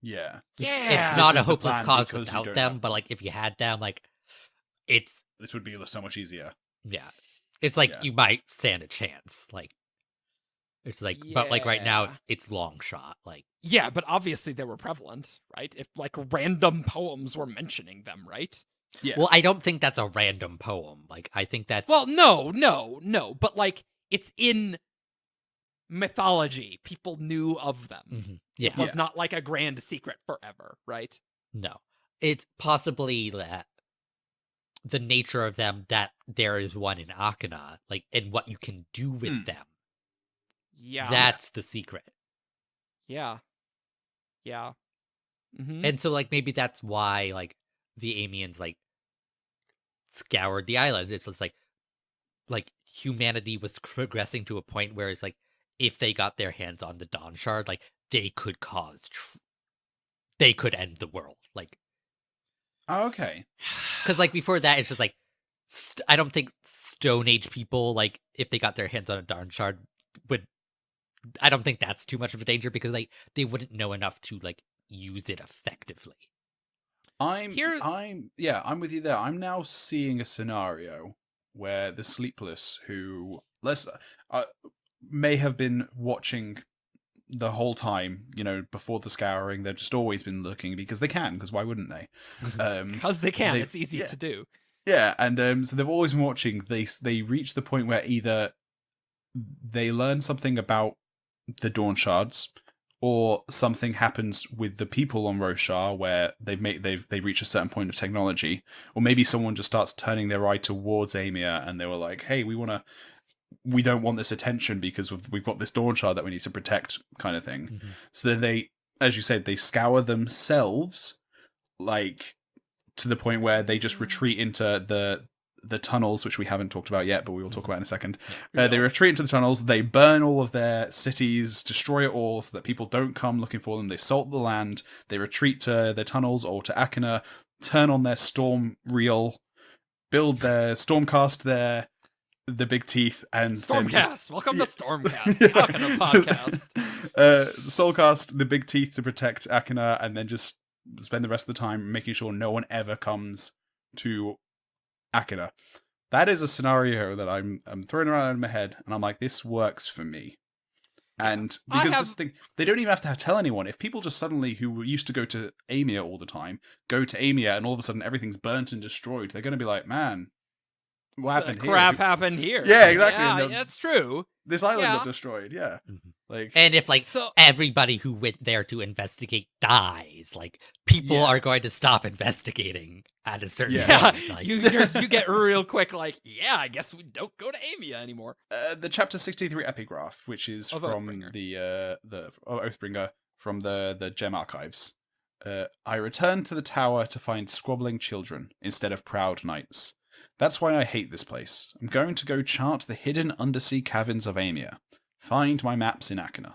Yeah. yeah, it's not This a is the hopeless plan cause because you without don't them, have but like if you had them, like it's This would be so much easier. yeah, it's like Yeah. you might stand a chance. Like it's like, but like right now, Yeah. it's long shot. Like yeah, but obviously they were prevalent, right? If like random poems were mentioning them, right? Yeah. well, I don't think that's a random poem. Like I think that's Well, no, but like it's in mythology. People knew of them. Mhm. yeah, It was not like a grand secret forever, right? no, it's possibly that the nature of them that there is one in Akinah, like and what you can do with Hmm. them. Yeah. That's the secret. Yeah. Yeah. Mm-hmm. And so like maybe that's why like the Amians like scoured the island. It's just like humanity was progressing to a point where it's like if they got their hands on the Dawnshard, like they could they could end the world. Like Oh, okay. because like before that it's just like I don't think Stone Age people like if they got their hands on a Dawnshard would. I don't think that's too much of a danger because like they wouldn't know enough to like use it effectively. I'm Here- I'm with you there. I'm now seeing a scenario where the Sleepless, who may have been watching the whole time, before the scouring, they've just always been looking because they can, because why wouldn't they? Because they can. they've- It's easy yeah. to do. Yeah, and so they've always been watching. They reach the point where either they learn something about the Dawnshards, or something happens with the people on Roshar where they reach a certain point of technology, or maybe someone just starts turning their eye towards Amia, and they were like, "Hey, we want we don't want this attention because we've got this Dawnshard that we need to protect, kind of thing. Mhm. So then they, as you said, they scour themselves, like, to the point where they just retreat into the tunnels, which we haven't talked about yet, but we will talk about in a second. They retreat into the tunnels, they burn all of their cities, destroy it all so that people don't come looking for them. They salt the land, they retreat to their tunnels or to Akinah, turn on their storm reel, build their Stormcast there, the big teeth, and Stormcast. Welcome to Stormcast, the Akinah podcast. Soulcast the big teeth to protect Akinah, and then just spend the rest of the time making sure no one ever comes to Akinah. That is a scenario that I'm throwing around in my head, and I'm like, this works for me. And because this thing, they don't even have to tell anyone. If people just suddenly, who used to go to Amia all the time, go to Amia, and all of a sudden everything's burnt and destroyed, they're going to be like, man, what happened here? Crap happened here. Yeah, exactly. Yeah, that's true. This island got destroyed. Yeah, like, and if everybody who went there to investigate dies, like people are going to stop investigating at a certain point. Like. You get real quick. Like, I guess we don't go to Amia anymore. The chapter 63 epigraph, which is from the Oathbringer from the Gem Archives. I returned to the tower to find squabbling children instead of proud knights. That's why I hate this place. I'm going to go chart the hidden undersea caverns of Amia. Find my maps in Akinah.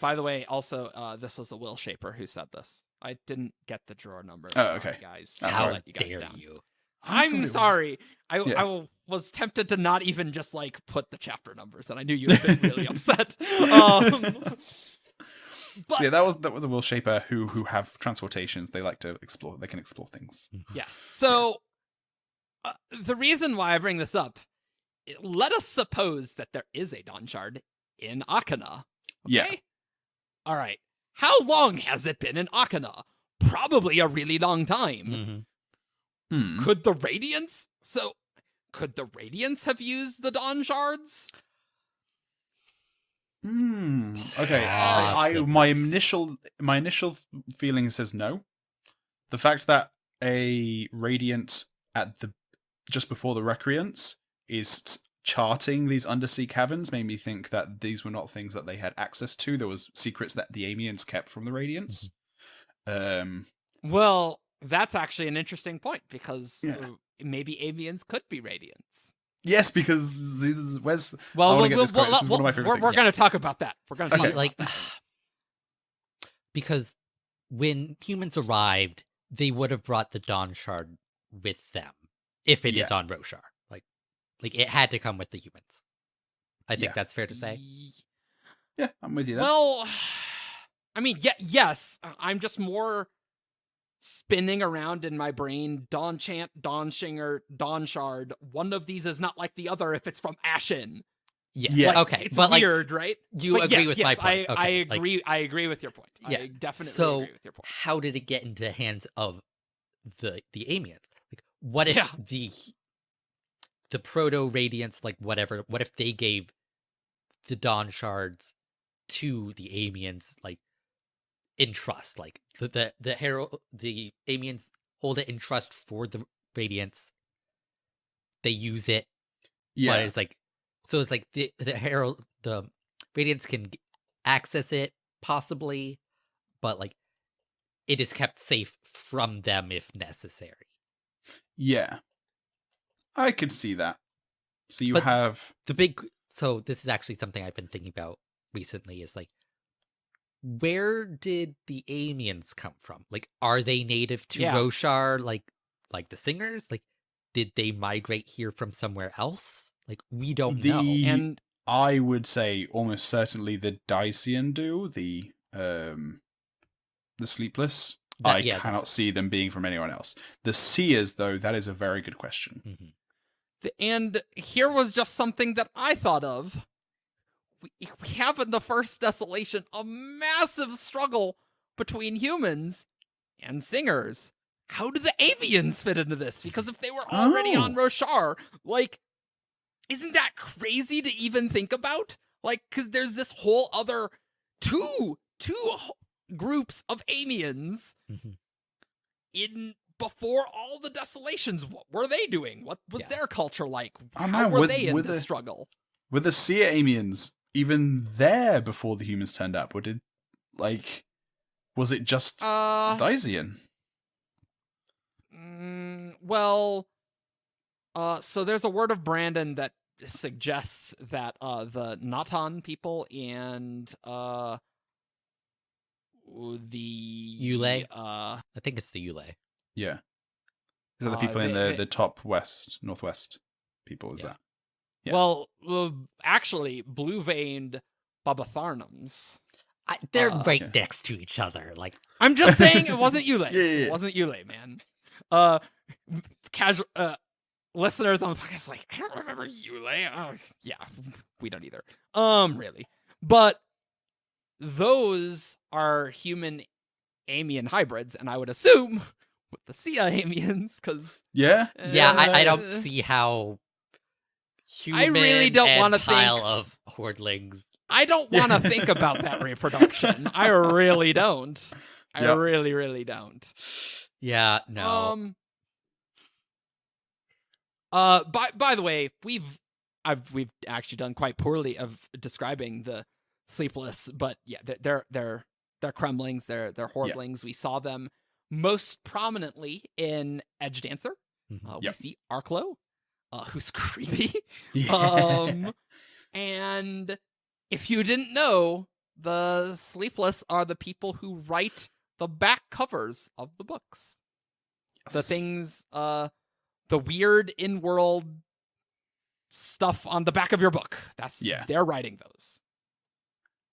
By the way, also, this was a Will Shaper who said this. I didn't get the drawer numbers. Oh, okay. Guys. How let you guys dare down. you? I'm sorry. I was tempted to not even just, like, put the chapter numbers, and I knew you would have been really upset. But that was a Will Shaper who have transportations. They like to explore. They can explore things. Yes. So... the reason why I bring this up, let us suppose that there is a Dawnshard in Akinah. Okay? Yeah. All right. How long has it been in Akinah? Probably a really long time. Mm-hmm. Could the Radiants have used the Dawnshards? Okay. My initial feeling says no. The fact that a Radiant at just before the Recreants is charting these undersea caverns made me think that these were not things that they had access to. There was secrets that the Amians kept from the Radiants. Well, that's actually an interesting point, because maybe Amians could be Radiants. Yes, because where's... Well, we're going to talk about that. We're going to talk about that. Because when humans arrived, they would have brought the Dawnshard with them if it is on Roshar. Like it had to come with the humans. I think that's fair to say. Yeah, I'm with you there. Well, I mean, yes, I'm just more spinning around in my brain. Dawnchant, Dawnshinger, Dawnshard. One of these is not like the other if it's from Ashen. Yeah. Like, okay. It's but weird, right? You agree with my point. I agree. I agree with your point. Yeah. I definitely agree with your point. How did it get into the hands of the Amians? Like, what if the proto Radiants, like whatever? What if they gave the Dawnshards to the Amians, like in trust? Like the Amians hold it in trust for the Radiants. They use it. Yeah. But it's like, so it's like the Radiants can access it possibly, but like it is kept safe from them if necessary. Yeah. I could see that. So you have so this is actually something I've been thinking about recently, is like, where did the Amians come from? Like, are they native to Roshar, like the singers? Like, did they migrate here from somewhere else? Like, we don't know. And I would say almost certainly the Dacian do, the Sleepless. I cannot see them being from anyone else. The Seers, though, that is a very good question. Mm-hmm. And here was just something that I thought of. We have in the first Desolation a massive struggle between humans and singers. How do the Avians fit into this? Because if they were already on Roshar, like, isn't that crazy to even think about? Like, because there's this whole other two groups of Amians in before all the Desolations. What were they doing? What was their culture like? How were they in this struggle? Were the Seer Amians even there before the humans turned up, or was it just Dysian? Well, so there's a word of Brandon that suggests that the Natan people and the Yule? I think it's the Yule. Yeah. These are the people in the top northwest people, is that? Yeah. Well, actually, blue-veined Babatharnums. They're right next to each other. Like, I'm just saying it wasn't Yule. Yeah. It wasn't Yule, man. Casual listeners on the podcast like, I don't remember Yule. Oh, yeah, we don't either. Really. But those are human Amian hybrids, and I would assume with the Sia Amians, because I don't see how human I really don't and want to pile think of hordlings. I don't want to think about that reproduction. I really don't. I really, really don't. Yeah, no. By the way, we've actually done quite poorly of describing the Sleepless, but yeah, they're Kremlings, they're hordlings. We saw them most prominently in Edge Dancer. We see Arklow, who's creepy. And if you didn't know, the Sleepless are the people who write the back covers of the books. The things, the weird in-world stuff on the back of your book. They're writing those.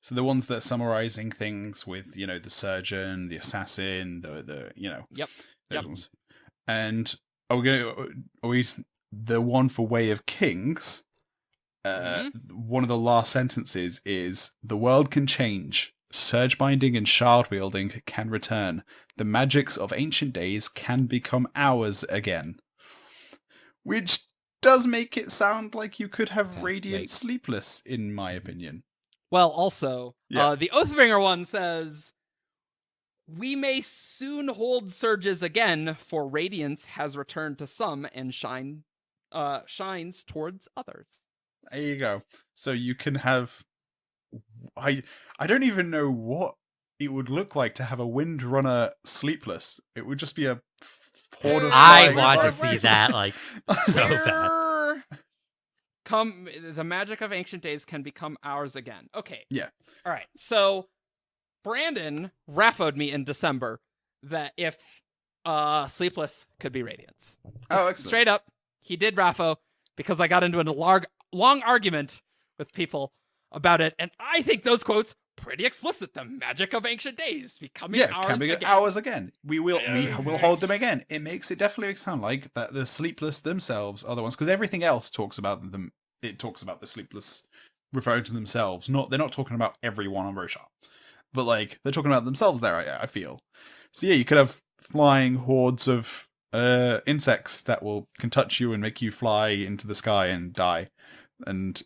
So the ones that are summarizing things with, the surgeon, the assassin, those ones. And are we the one for Way of Kings? One of the last sentences is, "The world can change. Surge binding and shard wielding can return. The magics of ancient days can become ours again." Which does make it sound like you could have Radiant Sleepless, in my opinion. Well, also, the Oathbringer one says, "We may soon hold surges again, for radiance has returned to some and shines towards others." There you go. So you can have... I don't even know what it would look like to have a Windrunner Sleepless. It would just be a horde of... I want to see that, so bad. The magic of ancient days can become ours again. Okay. Yeah. All right. So Brandon raffoed me in December that if Sleepless could be Radiance. Oh, excellent. Straight up, he did raffo because I got into a long argument with people about it, and I think those quotes pretty explicit. The magic of ancient days becoming ours again. We will hold them again. It definitely sound like that the Sleepless themselves are the ones, because everything else talks about them. It talks about the Sleepless referring to themselves. They're not talking about everyone on Roshar, but they're talking about themselves there. I feel. So yeah, you could have flying hordes of insects that can touch you and make you fly into the sky and die. And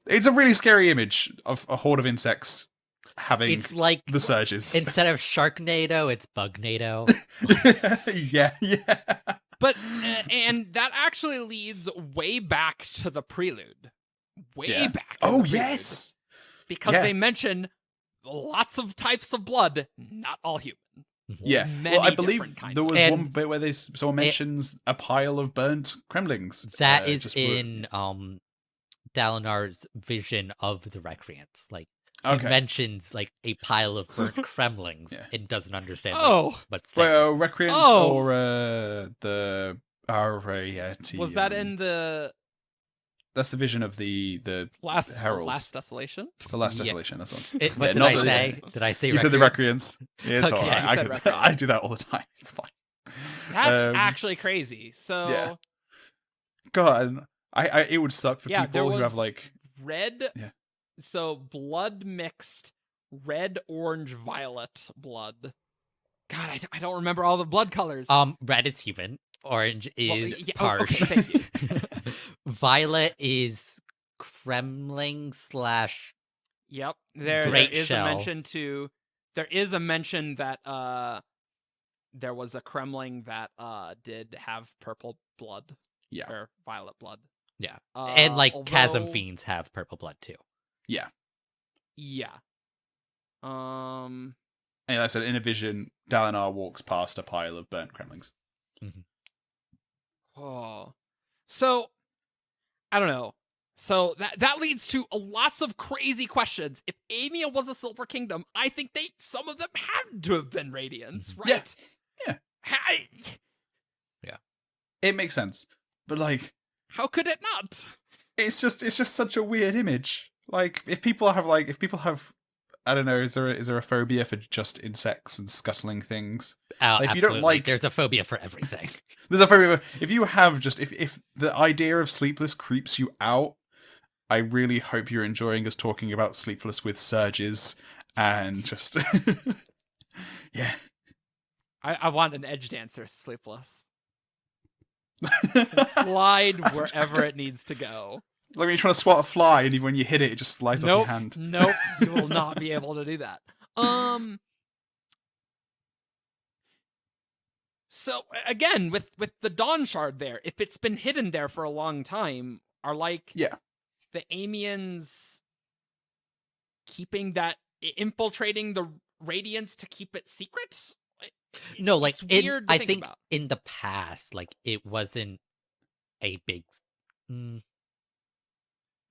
it's a really scary image of a horde of insects having the surges. Instead of Sharknado, it's Bugnado. yeah. But, and that actually leads way back to the prelude. Back. Oh, yes! Because they mention lots of types of blood, not all human. Yeah. Well, I believe there was one bit where someone mentions a pile of burnt Kremlings. That is in Dalinar's vision of the Recreants. He mentions a pile of burnt Kremlings and doesn't understand what's there. Well, Recreants or the Ariati. Was that in the... That's the vision of the Heralds. Last Desolation? The Last Desolation, that's the one. What did I say? Did I say You said the Recreants. Yeah, it's Okay. alright. I do that all the time. It's fine. That's actually crazy. So... Yeah. God, it would suck for people who have red... Yeah. So blood mixed red, orange, violet blood. God, I don't remember all the blood colors. Red is human. Orange is Okay, harsh. thank you. Violet is Kremling / Yep. There is a mention that there was a Kremling that did have purple blood. Yeah. Or violet blood. Yeah. And like chasm although- fiends have purple blood too. Yeah. Yeah. And like I said, in a vision, Dalinar walks past a pile of burnt Kremlings. Oh. So, I don't know. So that leads to lots of crazy questions. If Amia was a Silver Kingdom, I think some of them had to have been Radiants, right? Yeah. I- It makes sense. But like, how could it not? it's just such a weird image. Like, if people have I don't know, is there a phobia for just insects and scuttling things? Like, if you don't Absolutely. like- There's a phobia for everything. There's a phobia. If you have if the idea of Sleepless creeps you out, I really hope you're enjoying us talking about Sleepless with surges and just yeah. I want an edge dancer Sleepless. Slide wherever it needs to go. Like when you're trying to swat a fly and when you hit it, it just slides off your hand. Nope, you will not be able to do that. So again, with the Dawnshard there, if it's been hidden there for a long time, are like Yeah. the Amians keeping that, infiltrating the Radiance to keep it secret? No, like It's weird to I think think about. in the past, like it wasn't a big.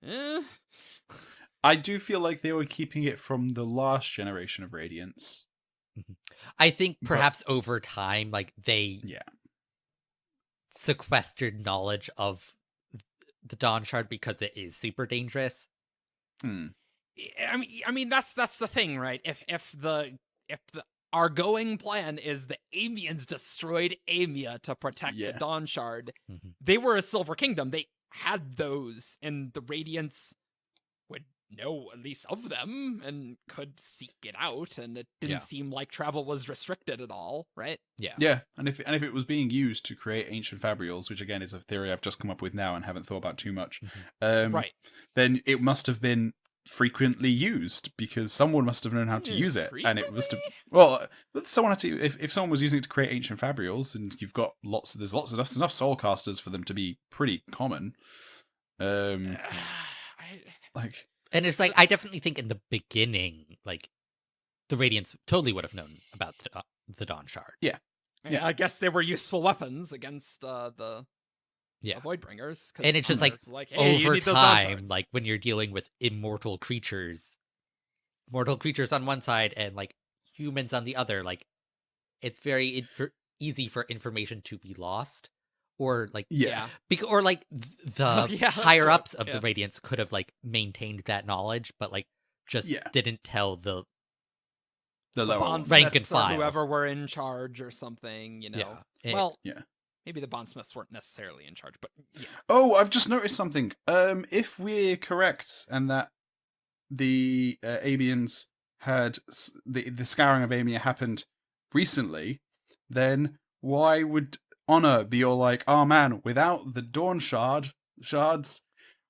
Eh. I do feel like they were keeping it from the last generation of Radiance. I think But- perhaps over time, like they Yeah. sequestered knowledge of the Dawnshard because it is super dangerous. Hmm. I mean that's the thing, right? If our going plan is the Amians destroyed Amia to protect Yeah. the Dawnshard, Mhm. they were a Silver Kingdom. They had those, and the Radiants would know at least of them and could seek it out, and it didn't Yeah. seem like travel was restricted at all, right? Yeah. Yeah, and if it was being used to create ancient fabrials, which again is a theory I've just come up with now and haven't thought about too much, Right. then it must have been frequently used because someone must have known how to Hmm, use it, and it must have. frequently? Well, someone had to. If someone was using it to create ancient fabrials, and you've got there's enough soulcasters for them to be pretty common. Like. And it's like I definitely think in the beginning, like the Radiants totally would have known about the Dawnshard. Yeah. I guess they were useful weapons against the Voidbringers. 'cause And it's just Dawnshard's like, hey, you over need those time, Dawnshards. like when you're dealing with mortal creatures on one side and like humans on the other, like it's very easy for information to be lost, or like Yeah. or like the Yeah, that's higher true. ups of Yeah. the Radiants could have like maintained that knowledge, but like just Yeah. didn't tell the The lower Bondsmiths ones. Rank and or file. whoever were in charge or something, you know. yeah. Well, Yeah. maybe the Bondsmiths weren't necessarily in charge, but yeah. Oh, I've just noticed something. If we're correct and that the Amians had the Scouring of Aimia happened recently, then why would Honor be all like, oh man, without the shards?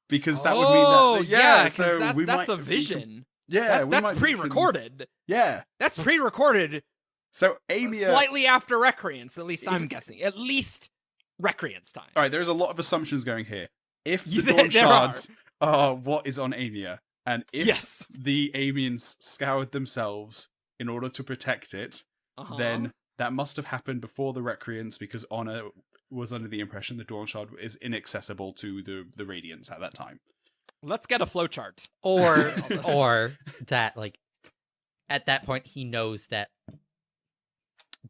Because that would mean that yeah, 'cause so that's, we that's might a vision. Yeah, we that's might be pre-recorded. Yeah. That's pre-recorded So Amia. slightly after Recreance, at least I'm guessing. At least Recreance time. All right, there's a lot of assumptions going here. If the There Dawn are. Shards are what is on Amia, and if Yes. the Amians scoured themselves in order to protect it, Uh-huh. then that must have happened before the Recreants, because Honor was under the impression the Dawn Shard is inaccessible to the Radiants at that time. Let's get a flowchart. or All this. or that like at that point he knows that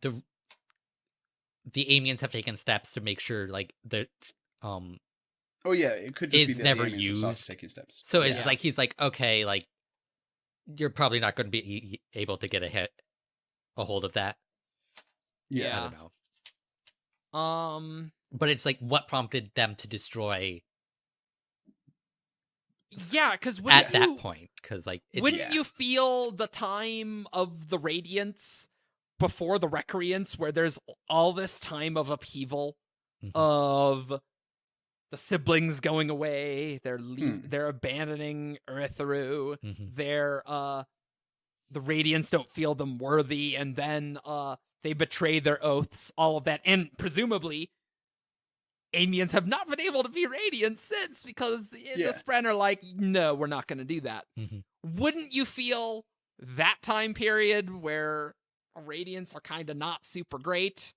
the Amians have taken steps to make sure like the Oh yeah, it could just It's be that never the Amians have started used. taking steps. so it's Yeah. like he's like, okay, like you're probably not going to be able to get a hold of that. I Yeah. don't know. Um But it's like what prompted them to destroy yeah, because at that point, because like wouldn't Yeah. you feel the time of the Radiants before the Recreants, where there's all this time of upheaval Mhm. of the siblings going away, they're Hmm. they're abandoning Eartheru, Mhm. they're the Radiants don't feel them worthy, and then they betray their oaths, all of that, and presumably Amians have not been able to be radiant since because the Yeah. Spren are like, no, we're not going to do that. Mhm. Wouldn't you feel that time period where radiants are kind of not super great?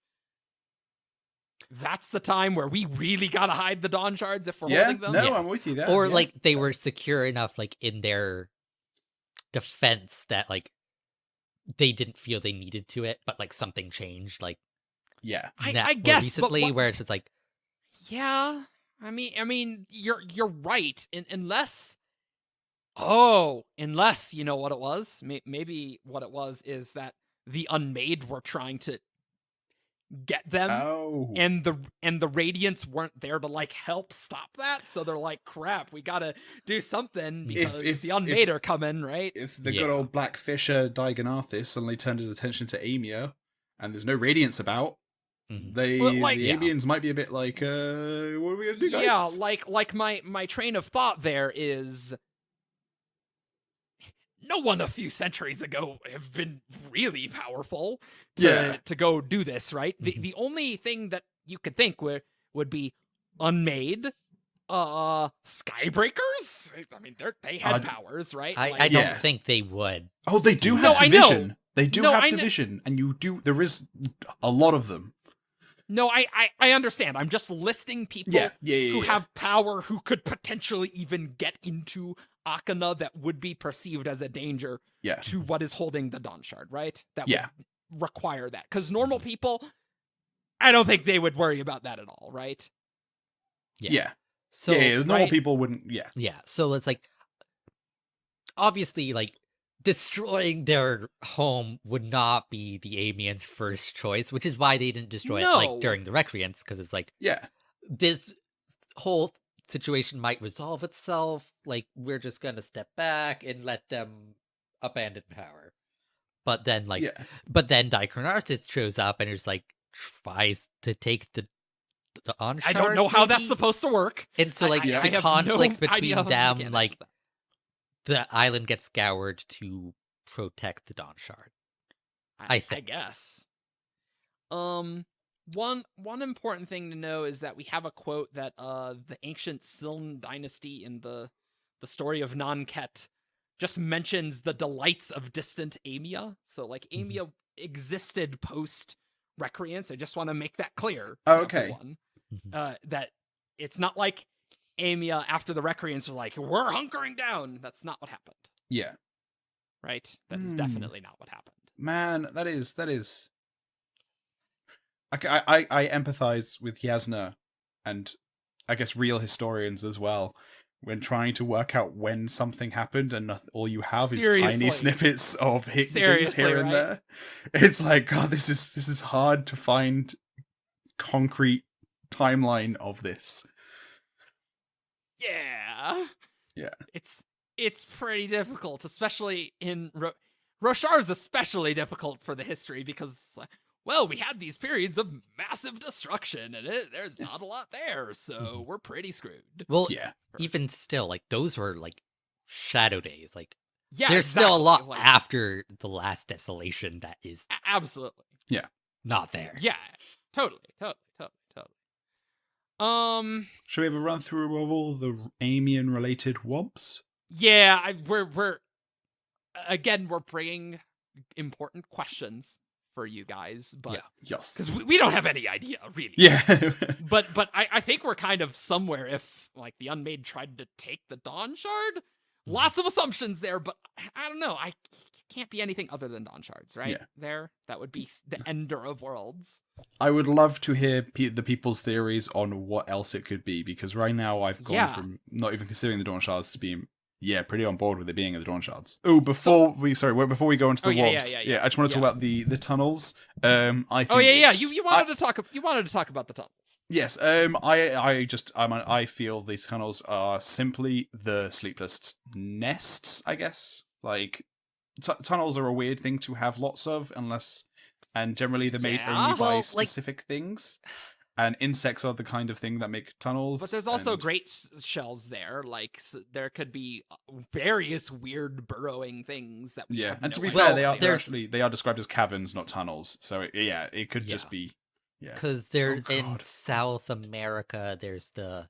That's the time where we really gotta hide the Dawnshards if we're holding them. No, Yeah. I'm with you there. Or yeah. like they were secure enough like in their defense that like they didn't feel they needed to it, but like something changed like Yeah. I more guess, recently but where it's just like yeah. I mean, you're right. Unless you know what it was. Maybe what it was is that the Unmade were trying to get them. Oh. And the Radiants weren't there to like help stop that, so they're like, "Crap, we gotta do something because If- the Unmade are coming, right?" If the Yeah. good old Black Fisher Digonarthis suddenly turned his attention to Amia, and there's no Radiance about, Mhm. the yeah. Amians might be a bit like, what are we gonna do, guys? Yeah, like my train of thought there is, no one a few centuries ago have been really powerful to go do this, right? Mhm. The only thing that you could think would be Unmade, Skybreakers. I mean, they had powers, right? I Yeah. don't think they would. Oh, they do No, have I know. division. They do No, have I know. division, and there is a lot of them. No, I understand. I'm just listing people who have power who could potentially even get into Akinah that would be perceived as a danger to what is holding the Dawnshard, right? That would require that. Because normal people, I don't think they would worry about that at all, right? Yeah. So normal right? people wouldn't. yeah, so it's like obviously like destroying their home would not be the Amians' first choice, which is why they didn't destroy it No. like during the Recreants, because it's like Yeah. this whole situation might resolve itself. Like we're just gonna step back and let them abandon power. But then like but then Dichronarthis shows up and is like tries to take the Dawnshard. I don't know how that's maybe? supposed to work. And so like I the have conflict no idea between how the them, mechanics like of that. the island gets scoured to protect the Dawnshard. I I think. guess. One important thing to know is that we have a quote that the ancient Siln dynasty in the story of Nanket just mentions the delights of distant Amia. So like Amia existed post Recreants. I just want to make that clear to everyone. That it's not like Amia after the Recreants are like, we're hunkering down. That's not what happened. Yeah. Right? That is definitely not what happened. Man, that is. I empathize with Yasna, and I guess real historians as well, when trying to work out when something happened, and all you have is tiny snippets of things here and there. It's like, God, this is hard to find concrete timeline of this. Yeah. It's pretty difficult, especially in Roshar's especially difficult for the history because, well, we had these periods of massive destruction and there's not a lot there, so we're pretty screwed. Well, even still, like those were like shadow days. Like there's exactly. still a lot after the last desolation that is absolutely not there. Yeah, totally. Should we have a run through of all the Amian related wobs? Yeah, we're bringing important questions for you guys, but because we don't have any idea really. but I think we're kind of somewhere. If like the Unmade tried to take the Dawnshard, lots of assumptions there, but I don't know. I can't be anything other than Dawnshards, right? That would be the ender of worlds. I would love to hear the people's theories on what else it could be, because right now I've gone from not even considering the Dawnshards to being pretty on board with it being the Dawnshards. Oh, before we go into the wobs, I just want to talk about the tunnels. I think you wanted to talk about the tunnels. Yes, I feel these tunnels are simply the Sleepless nests, I guess. Like, tunnels are a weird thing to have lots of, and generally they're made only by specific things. And insects are the kind of thing that make tunnels. But there's also great shells there. Like, there could be various weird burrowing things that we have and to no be fair, idea. they are described as caverns, not tunnels. So it could just be Yeah. Because there's in God. South America, there's the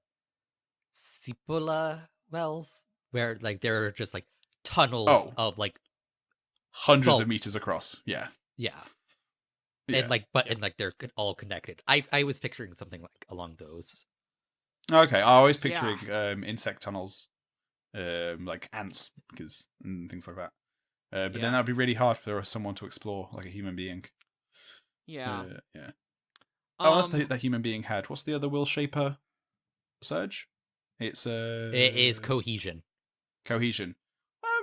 Cipolla wells, where like there are just like tunnels Oh. of like Hundreds salt. of meters across. Yeah. Yeah. Yeah. And like, and like they're all connected. I was picturing something like along those. Okay, I always picturing insect tunnels, like ants, and things like that. But then that'd be really hard for someone to explore, like a human being. Yeah. Yeah. Oh, that's the human being had. What's the other will shaper surge? It's It is cohesion. cohesion.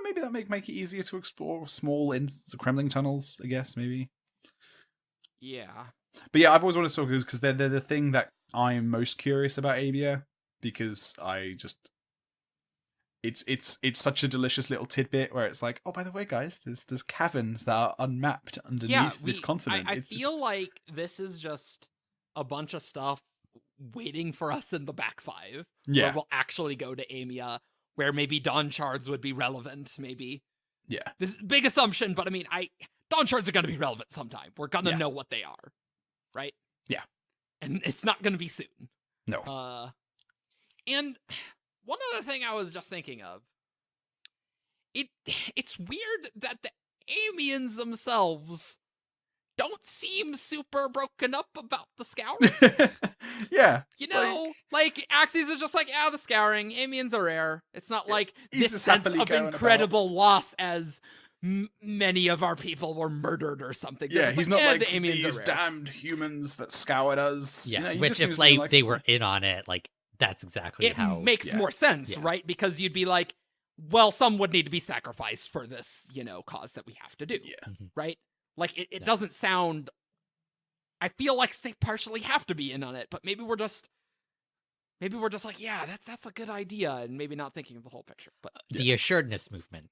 Maybe that make it easier to explore small Kremling tunnels, I guess, maybe. Yeah. But yeah, I've always wanted to talk because they're the thing that I'm most curious about Amia, because it's such a delicious little tidbit where it's like, oh, by the way, guys, there's caverns that are unmapped underneath this continent. I feel like this is just a bunch of stuff waiting for us in the back five. Yeah. Where we'll actually go to Amia, where maybe Dawnshards would be relevant, maybe. Yeah. This is a big assumption, but I mean, Dawnshards are going to be relevant sometime. We're going to know what they are, right? Yeah. And it's not going to be soon. No. And one other thing I was just thinking of, it's weird that the Amians themselves don't seem super broken up about the Scouring. Yeah. You know, like Axes is just like, the Scouring, Amians are rare. It's not like he's this just sense happily of going incredible loss as many of our people were murdered or something. Yeah, he's not like the Amians these are rare. damned humans that scoured us. Yeah, You know, he which just if seems to be like they were in on it, like that's exactly It how makes more sense, Yeah. right? Because you'd be like, well, some would need to be sacrificed for this, cause that we have to do. Yeah. Right? Like, it Yeah. doesn't sound... I feel like they partially have to be in on it, but maybe we're just like, yeah, that's a good idea, and maybe not thinking of the whole picture. But the assuredness movement.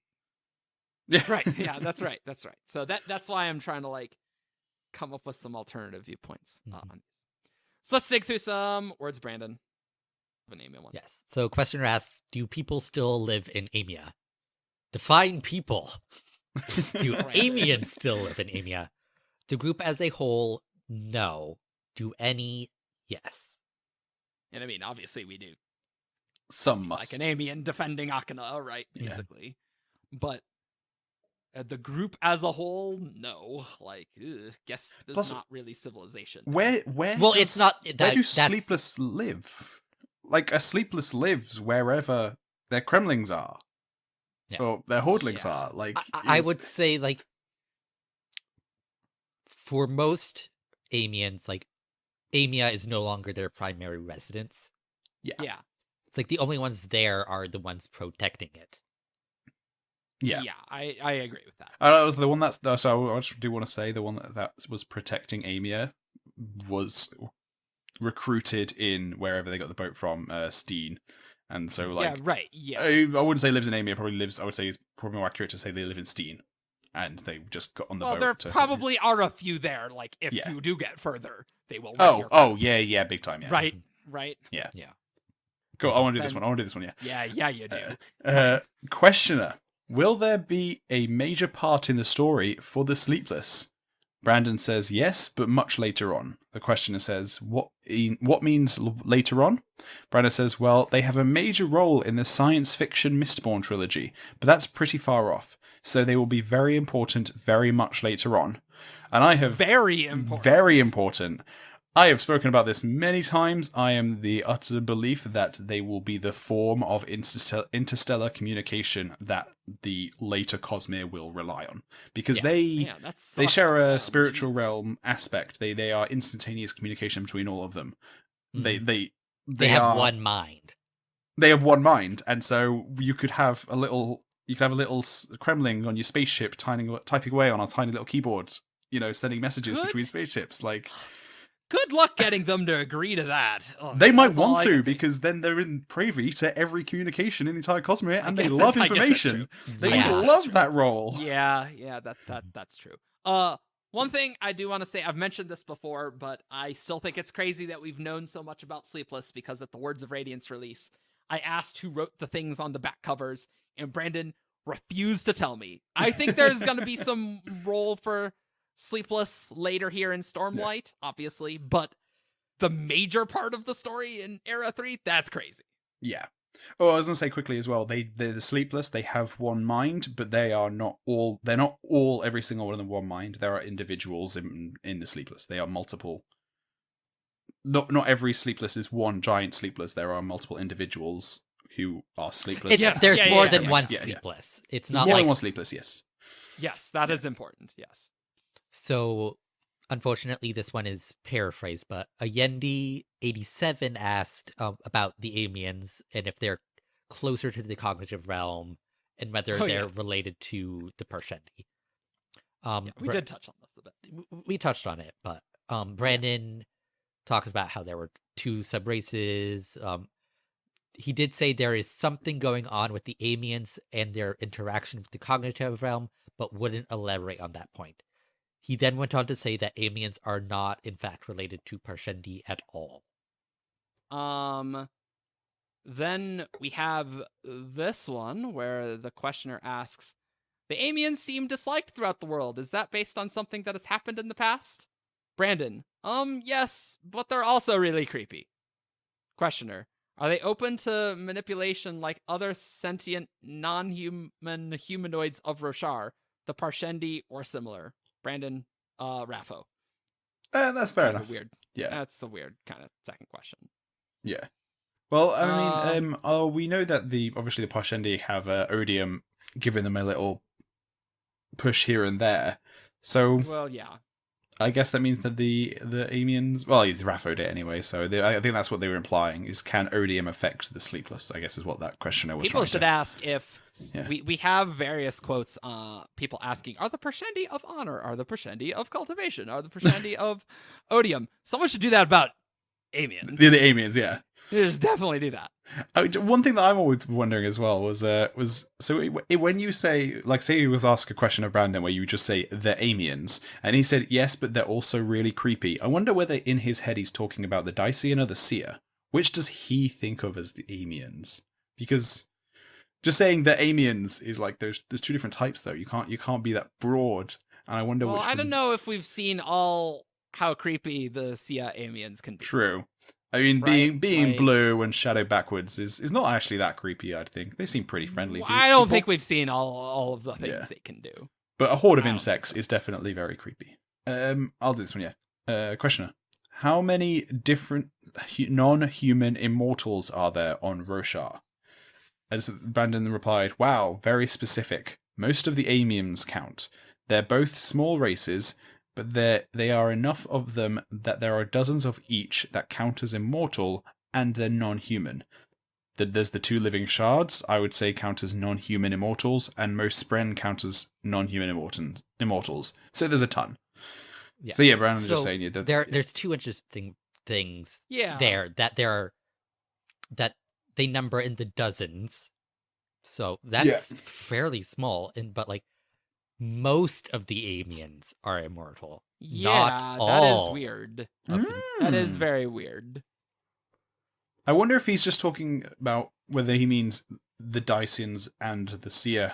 Yeah. right, yeah, that's right. So that's why I'm trying to like come up with some alternative viewpoints on these. So let's dig through some words, Brandon. Have a name in one. Yes. So questioner asks, do people still live in Amia? Define people. Do Amians still live in Amia? The group as a whole, no. Do any? Yes. And I mean, obviously we do. Some must. Like an Amian defending Akinah, right? Yeah. Basically. But the group as a whole, no. Like, guess there's Plus, not really civilization. Where Well, does, it's not. where do That's, Sleepless live? Like, a Sleepless lives wherever their Kremlings are. Yeah. Or their Hordlings Yeah. are. Like, I would say, like, for most Amians, like, Amia is no longer their primary residence. Yeah. It's like the only ones there are the ones protecting it. Yeah. Yeah, I agree with that. That was the one that's... So I just do want to say, the one that was protecting Amia was recruited in wherever they got the boat from, Steen. And so, like... Yeah, right, yeah. I wouldn't say lives in Amia, probably lives... I would say it's probably more accurate to say they live in Steen. And they just got on the boat. There to... probably are a few there. Like, if Yeah. you do get further, they will. Yeah, big time, yeah. Right. Yeah. Yeah. Cool, I want to do this one, yeah. Yeah, you do. Questioner, will there be a major part in the story for the Sleepless? Brandon says yes, but much later on. The questioner says, what means later on? Brandon says, well, they have a major role in the science fiction Mistborn trilogy, but that's pretty far off. So they will be very important very much later on. And I have... Very important. Very important. I have spoken about this many times. I am the utter belief that they will be the form of interstellar communication that the later Cosmere will rely on. Because they share a spiritual realm aspect. They are instantaneous communication between all of them. They have one mind. They have one mind, and so you could have a little Kremling on your spaceship typing away on a tiny little keyboard, sending messages between spaceships. Like, good luck getting them to agree to that. They might want to, because then they're in privy to every communication in the entire Cosmere, and they love information. They would love that role. Yeah, that's true. One thing I do want to say, I've mentioned this before, but I still think it's crazy that we've known so much about Sleepless, because at the Words of Radiance release, I asked who wrote the things on the back covers, and Brandon refused to tell me. I think there's going to be some role for Sleepless later here in Stormlight, obviously, but the major part of the story in Era 3, that's crazy. Yeah. Oh, I was going to say quickly as well, they're the Sleepless, they have one mind, but they're not all, every single one of them one mind. There are individuals in the Sleepless. They are multiple. Not every Sleepless is one giant Sleepless. There are multiple individuals who are Sleepless. There's more than yeah, one yeah, Sleepless. It's There's not more like than one Sleepless, yes. Yes, that is important, yes. So, unfortunately, this one is paraphrased, but Ayendi87 asked about the Amians and if they're closer to the cognitive realm and whether they're related to the Parshendi. We did touch on this a bit. We touched on it, but Brandon talks about how there were two subraces. He did say there is something going on with the Amians and their interaction with the cognitive realm, but wouldn't elaborate on that point. He then went on to say that Amians are not, in fact, related to Parshendi at all. Then we have this one where the questioner asks, the Amians seem disliked throughout the world. Is that based on something that has happened in the past? Brandon, yes, but they're also really creepy. Questioner, are they open to manipulation like other sentient, non-human humanoids of Roshar, the Parshendi, or similar? Brandon, Raffo. That's fair enough. Weird. Yeah. That's a weird kind of second question. Yeah. Well, I mean, we know that obviously the Parshendi have Odium giving them a little push here and there. So, well, yeah. I guess that means that the Amians, well, he's Raffo it anyway, so I think that's what they were implying, is can Odium affect the Sleepless, I guess is what that questioner was People trying should to... ask if... Yeah. We have various quotes, people asking, are the Parshendi of honor? Are the Parshendi of cultivation? Are the Parshendi of odium? Someone should do that about Amians. The Amians, yeah. You should definitely do that. One thing that I'm always wondering as well was so when you say, like, say you was ask a question of Brandon where you would just say the Amians, and he said yes, but they're also really creepy. I wonder whether in his head he's talking about the Dacian or the Seer. Which does he think of as the Amians? Because just saying the Amians is like there's two different types though. You can't be that broad. And I wonder which. I don't know if we've seen all how creepy the Seer Amians can be. True. I mean, right? being blue and shadow backwards is not actually that creepy, I'd think. They seem pretty friendly. I don't think we've seen all of the things they can do. But a horde of insects is definitely very creepy. I'll do this one, yeah. Questioner. How many different non-human immortals are there on Roshar? As Brandon replied, wow, very specific. Most of the Amians count. They're both small races, but they are enough of them that there are dozens of each that count as immortal, and they're non-human. There's the two living shards, I would say count as non-human immortals, and most Spren count as non-human immortals. So there's a ton. Yeah. So yeah, Brandon's just saying there's two interesting things there that they number in the dozens. So that's fairly small, but like most of the Amians are immortal. Yeah, not all. That is weird. That is very weird. I wonder if he's just talking about whether he means the Dacians and the Seer.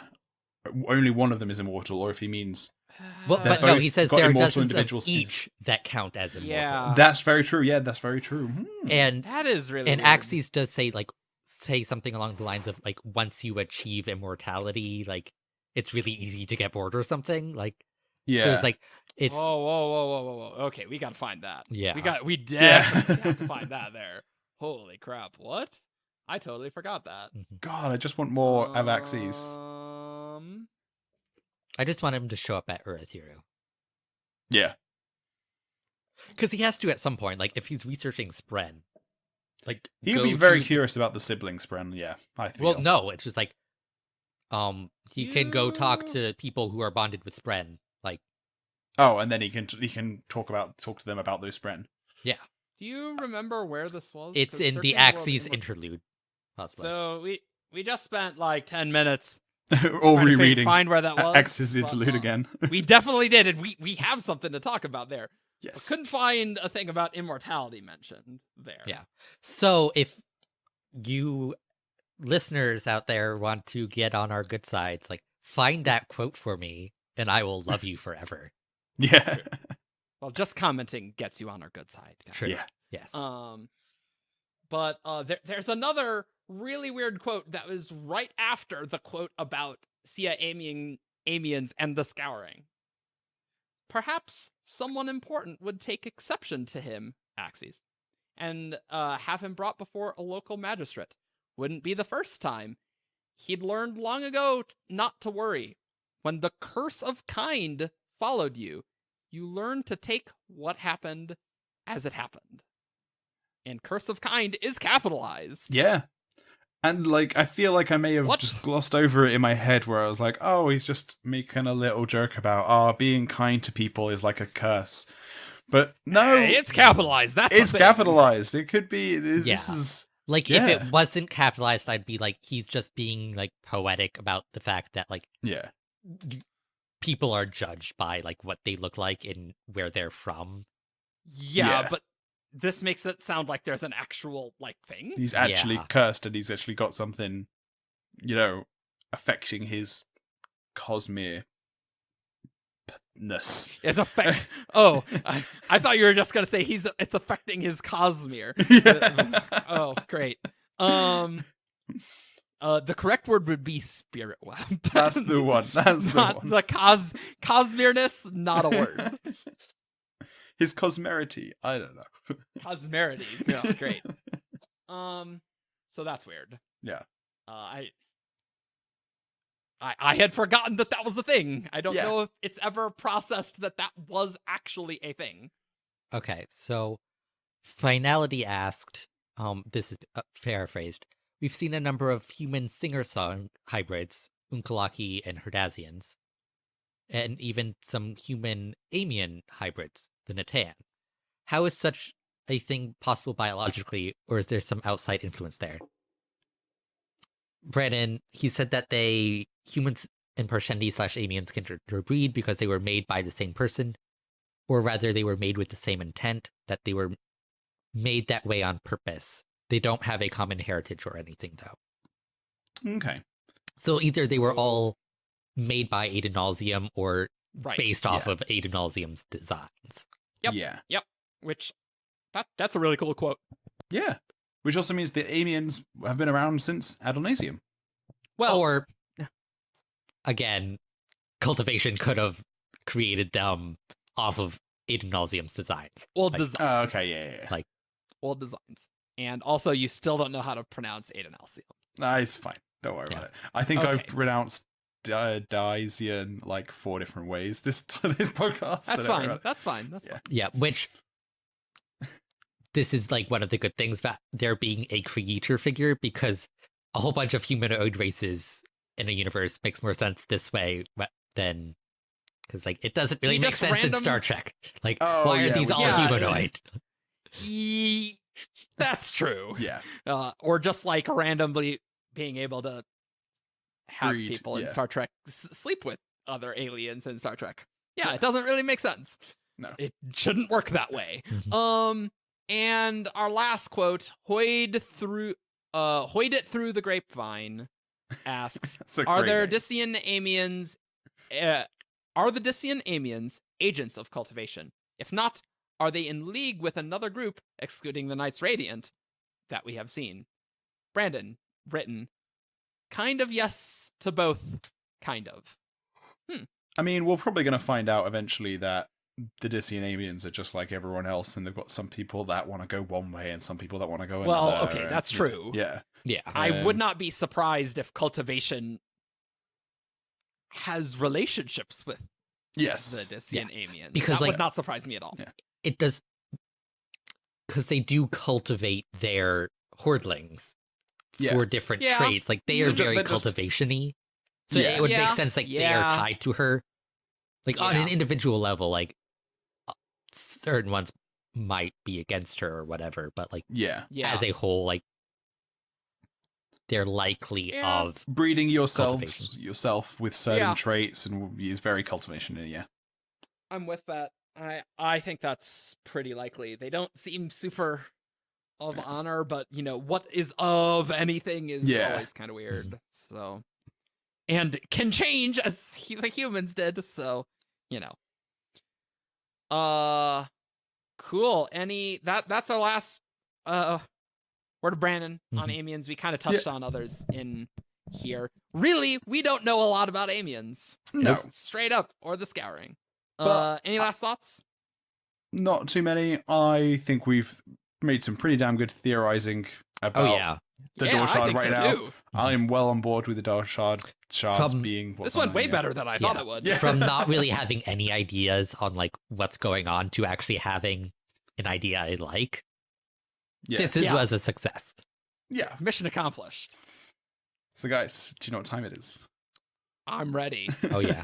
Only one of them is immortal, or if he means... but no, he says there are dozens of each that count as immortal. Yeah. That's very true. Yeah, that's very true. And that is really and weird. Axis does say something along the lines of like once you achieve immortality, like it's really easy to get bored or something. Like so it's like it's whoa. Okay, we gotta find that. Yeah. We definitely have to find that there. Holy crap, what? I totally forgot that. God, I just want more Avaxes. I just want him to show up at Urithiru. Yeah. Because he has to at some point, like, if he's researching Spren. Like, he'd be very curious about the sibling Spren, yeah. I think. Well, no, it's just like, he can go talk to people who are bonded with Spren, like. Oh, and then he can talk to them about those Spren. Yeah. Do you remember where this was? It's in the Axis interlude, possibly. So we just spent like 10 minutes or rereading. Find where that was. Axis interlude again. We definitely did, and we have something to talk about there. Yes. Couldn't find a thing about immortality mentioned there. Yeah. So if you listeners out there want to get on our good sides, like find that quote for me, and I will love you forever. Yeah. Well, just commenting gets you on our good side, guys. True. Yeah. Yes. But there's another really weird quote that was right after the quote about Sia Amians and the Scouring. Perhaps someone important would take exception to him, Axes, and have him brought before a local magistrate. Wouldn't be the first time. He'd learned long ago not to worry. When the curse of kind followed you, you learned to take what happened as it happened. And curse of kind is capitalized. Yeah. And, like, I feel like I may have just glossed over it in my head where I was like, oh, he's just making a little joke about, being kind to people is like a curse. But no. Hey, it's capitalized. It's capitalized. It could be. This Yeah. is. Like, Yeah. if it wasn't capitalized, I'd be like, he's just being, like, poetic about the fact that, like, Yeah. people are judged by, like, what they look like and where they're from. Yeah, but this makes it sound like there's an actual, like, thing. He's actually Yeah. cursed and he's actually got something, affecting his Cosmere-ness. It's affect. Oh, I thought you were just gonna say it's affecting his Cosmere. Yeah. Oh, great. The correct word would be spirit web. That's the one. That's the Not one. the Cosmere-ness, not a word. His cosmerity. I don't know. Cosmerity. Oh, great. So that's weird. Yeah. I had forgotten that was the thing. I don't Yeah. know if it's ever processed that was actually a thing. Okay, so Finality asked, this is paraphrased, we've seen a number of human singer-song hybrids, Unkalaki and Herdazians, and even some human Amian hybrids, the Natan. How is such a thing possible biologically, or is there some outside influence there? Brandon, he said that humans and Parshendi/Amians can interbreed because they were made by the same person, or rather they were made with the same intent, that they were made that way on purpose. They don't have a common heritage or anything, though. Okay. So either they were all made by Adenausium or Right. based off of Adenausium's designs. Yep. Yeah. Which that's a really cool quote. Yeah. Which also means the Amians have been around since Adonasium. Well, Or, again, cultivation could have created them off of Adenausium's designs. old like- designs. Oh, okay, yeah. Like- old designs. And also, you still don't know how to pronounce Adenausium. Nah, it's fine. Don't worry Yeah. about it. I think Okay. I've pronounced Daisian like 4 different ways this podcast. so That's don't worry fine. about it. That's fine. That's Yeah. fine. Yeah, which this is like one of the good things about there being a creator figure, because a whole bunch of humanoid races in a universe makes more sense this way than because like it doesn't really You make just sense in random- Star Trek. Like, Oh, why are yeah, these we- all yeah. humanoid? That's true. Yeah. Or just like randomly being able to have Breed, people in yeah. Star Trek sleep with other aliens in Star Trek. Yeah, it doesn't really make sense. No. It shouldn't work that way. Mhm. And our last quote, Hoyd it through the grapevine, asks, That's a are great there name. Dysian Amians are the Dysian Amians agents of cultivation? If not, are they in league with another group, excluding the Knights Radiant, that we have seen? Brandon, written, kind of yes to both, kind of. I mean, we're probably going to find out eventually that the Amians are just like everyone else, and they've got some people that want to go one way and some people that want to go Well, another. okay, and- that's true. Yeah. Yeah. I would not be surprised if cultivation has relationships with Yes. the Dysian Amians. Because, that like- would not surprise me at all. Yeah. It does because they do cultivate their hordlings Yeah. for different Yeah. traits. Like they are They're very just- cultivation-y. So Yeah. it would Yeah. make sense like they Yeah. are tied to her. Like on an Yeah. individual level, like certain ones might be against her or whatever, but like Yeah. Yeah. as a whole, like they're likely Yeah. of Breeding yourself with certain Yeah. traits and is very cultivation. Yeah. I'm with that. I think that's pretty likely. They don't seem super of honor, but what is of anything is Yeah. always kind of weird. So, and can change as the humans did. So, Cool. That's our last word of Brandon on Amians. We kind of touched on others in here. Really, we don't know a lot about Amians. No. Just straight up, or the Scouring. But, any last thoughts? Not too many. I think we've made some pretty damn good theorizing about the Dawnshard right now. Too. I'm well on board with the Dawnshard being what's this went way here. better than I thought it would. Yeah. From not really having any ideas on like what's going on to actually having an idea I like. Yeah. This was a success. Yeah. Mission accomplished. So guys, do you know what time it is? I'm ready. Oh yeah.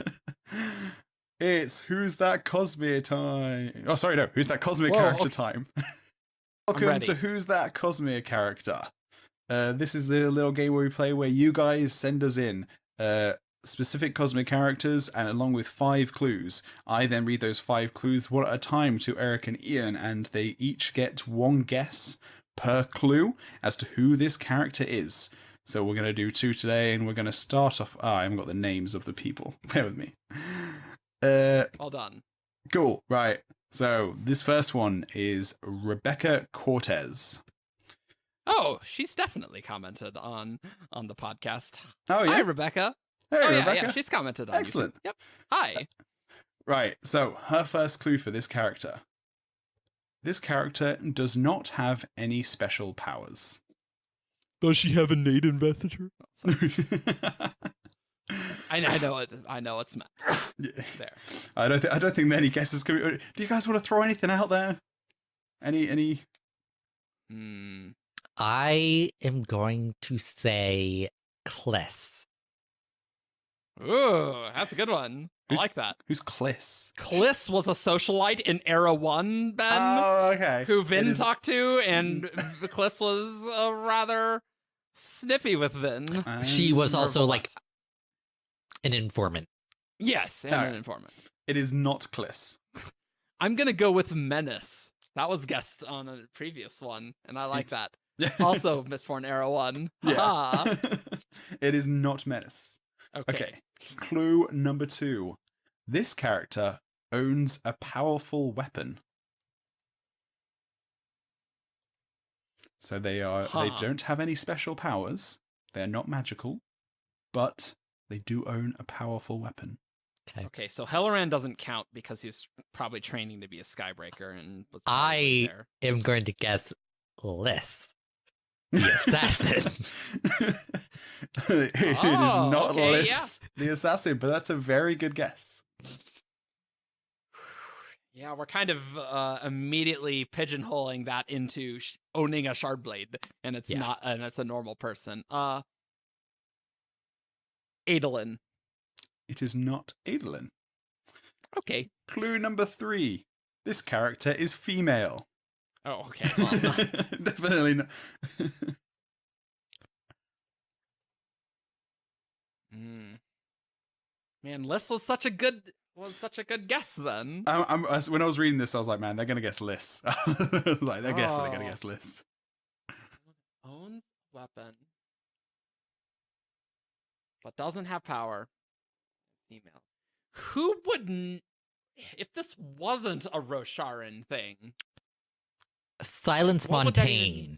It's Who's That Cosmere time. Oh, sorry, no. Who's That Cosmere character time. Welcome to Who's That Cosmere character. This is the little game where we play where you guys send us in specific Cosmere characters and along with 5 clues. I then read those 5 clues one at a time to Eric and Ian, and they each get 1 guess per clue as to who this character is. So we're going to do 2 today, and we're going to start off... I haven't got the names of the people. Bear with me. Well done. Cool. Right. So this first one is Rebecca Cortez. Oh, she's definitely commented on the podcast. Oh yeah. Hi, Rebecca. Hey, Rebecca. Yeah, she's commented on Excellent. YouTube. Yep. Hi. Right. So her first clue for this character. This character does not have any special powers. Does she have a Naden messenger? I know it's meant. Yeah. There. I don't think many guesses can be... Do you guys want to throw anything out there? Any? I am going to say Kliss. Ooh, that's a good one. I like that. Who's Kliss? Kliss was a socialite in Era 1, Ben. Oh, okay. Who Vin talked to, and Kliss was rather snippy with Vin. She was also like an informant. Yes, and an informant. It is not Kliss. I'm going to go with Menace. That was guessed on a previous one, and I like that. Also, Miss Forn Era 1. Yeah. It is not Menace. Okay. Clue number 2. This character owns a powerful weapon. So they don't have any special powers. They're not magical, but they do own a powerful weapon. Okay, so Helleran doesn't count because he was probably training to be a Skybreaker and was I there. am going to guess Liss, the assassin. It is not Liss, the assassin, but that's a very good guess. Yeah, we're kind of immediately pigeonholing that into owning a Shardblade, and it's not, and it's a normal person. Adolin. It is not Adolin. Okay. Clue number 3. This character is female. Oh, okay. Well, Definitely not. Man, Liss was such a good guess then. When I was reading this, I was like, man, they're gonna guess Liss. Like, they're definitely gonna guess Liss. Owns weapon, but doesn't have power. Female. Who wouldn't? If this wasn't a Rosharan thing, Silence Montaigne.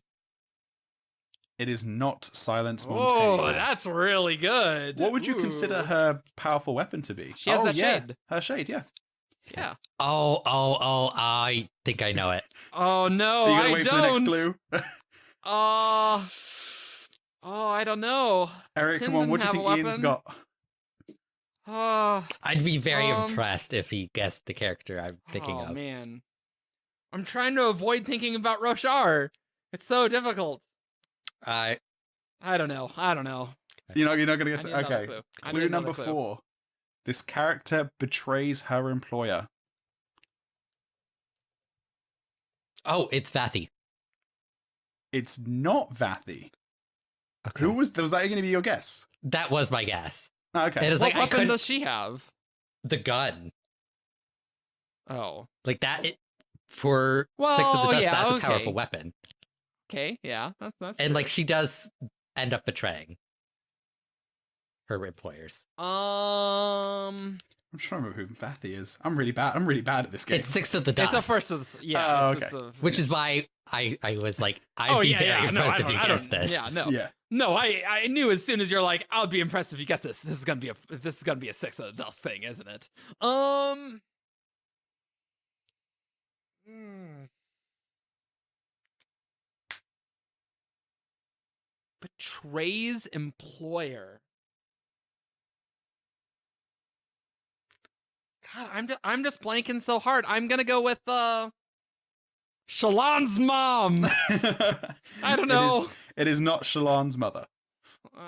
It is not Silence Montaigne. Oh, that's really good. What would you consider her powerful weapon to be? She has that shade. Her shade, yeah. Yeah. Oh, I think I know it. Oh no, Are you gonna wait for the next clue? I don't know. Eric, Tim come on, what do you didn't think have a Ian's weapon. got? I'd be very impressed if he guessed the character I'm thinking of. Oh man, I'm trying to avoid thinking about Roshar. It's so difficult. I don't know. You're not gonna guess it. Okay. Clue number 4. This character betrays her employer. Oh, it's Vathi. It's not Vathi. Okay. Was that going to be your guess? That was my guess. Okay. It is What like weapon does she have? The gun. Oh. Like that. For Six of the Dust, that's a powerful weapon. Okay, yeah, that's and true. like she does end up betraying her employers. I'm trying to remember who Bathy is. I'm really bad. I'm really bad at this game. It's Six of the Dusk. It's a first of the okay. Which is why I was like, I'd be very impressed if you guessed this. Yeah, no. Yeah. No, I knew as soon as you're like, I'll be impressed if you get this. This is gonna be a Six of the Dust thing, isn't it? Betrays employer. God, I'm just blanking so hard. I'm gonna go with Shallan's mom. I don't know. It is not Shallan's mother.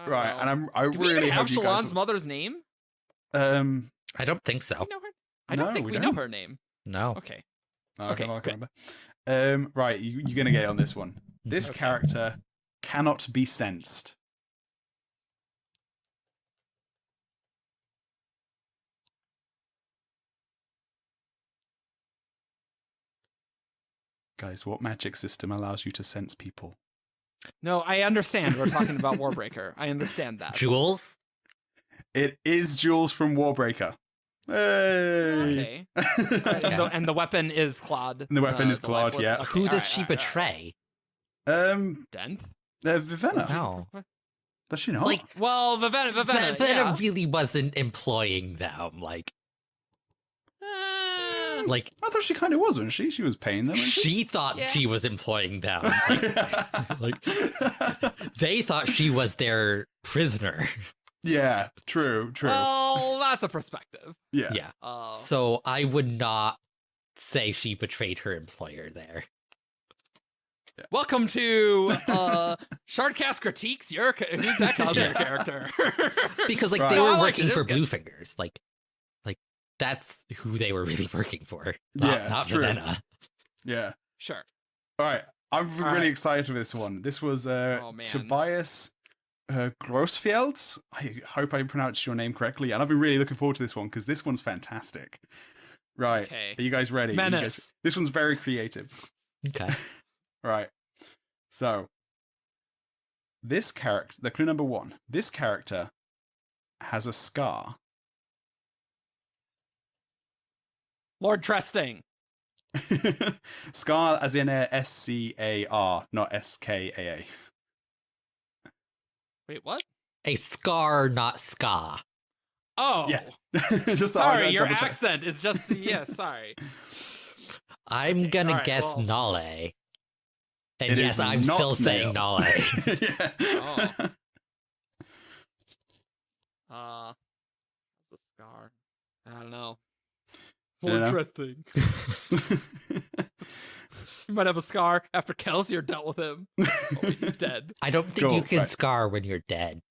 Right, and I Do we really even have hope you guys. Shallan's mother's name? I don't think so. We know her? I don't think we know her name. No. Okay. Okay, Okay, I can good. remember. Right, you're gonna get on this one. This character cannot be sensed. Guys, what magic system allows you to sense people? No, I understand. We're talking about Warbreaker. I understand that. Jules? It is Jules from Warbreaker. Hey! Okay. And the weapon is Claude. And the weapon is the Claude, lifeless- yeah. okay, Who does alright, she alright, betray? Denth? Vivenna. No. Does she not? Like, Well, Vivenna, yeah. really wasn't employing them. Like, Uh, like I thought she kind of was, wasn't she? She was paying them. wasn't she? she thought Yeah. she was employing them. Like, they thought she was their prisoner. Yeah, true. Well, that's a perspective. Yeah. Yeah. Uh, So I would not say she betrayed her employer there. Welcome to Shardcast Critiques. Who's that Cosmere character? Because like Right. they No, I were like it. working It's for good. Bluefingers. Like that's who they were really working for. Not true. Vivenna. Yeah. Sure. All right. I'm All really right. excited for this one. This was Oh, man. Tobias Grossfeld. I hope I pronounced your name correctly. And I've been really looking forward to this one because this one's fantastic. Right. Okay. Are you guys ready? Menace. This one's very creative. Okay. Right. So, this character, the clue number 1, this character has a scar. Lord Trusting. Scar as in a SCAR, not SKAA. Wait, what? A scar, not ska. Oh. Yeah. Just thought Sorry, I'd your double check. accent is just sorry. I'm Okay, gonna alright, guess well- Nale. And It yes, is I'm not still saying Snail. Nale. Yeah. Oh. The scar. I don't know. I don't know. Interesting. You might have a scar after Kelsier dealt with him. Oh, he's dead. I don't think Cool, you can right. scar when you're dead.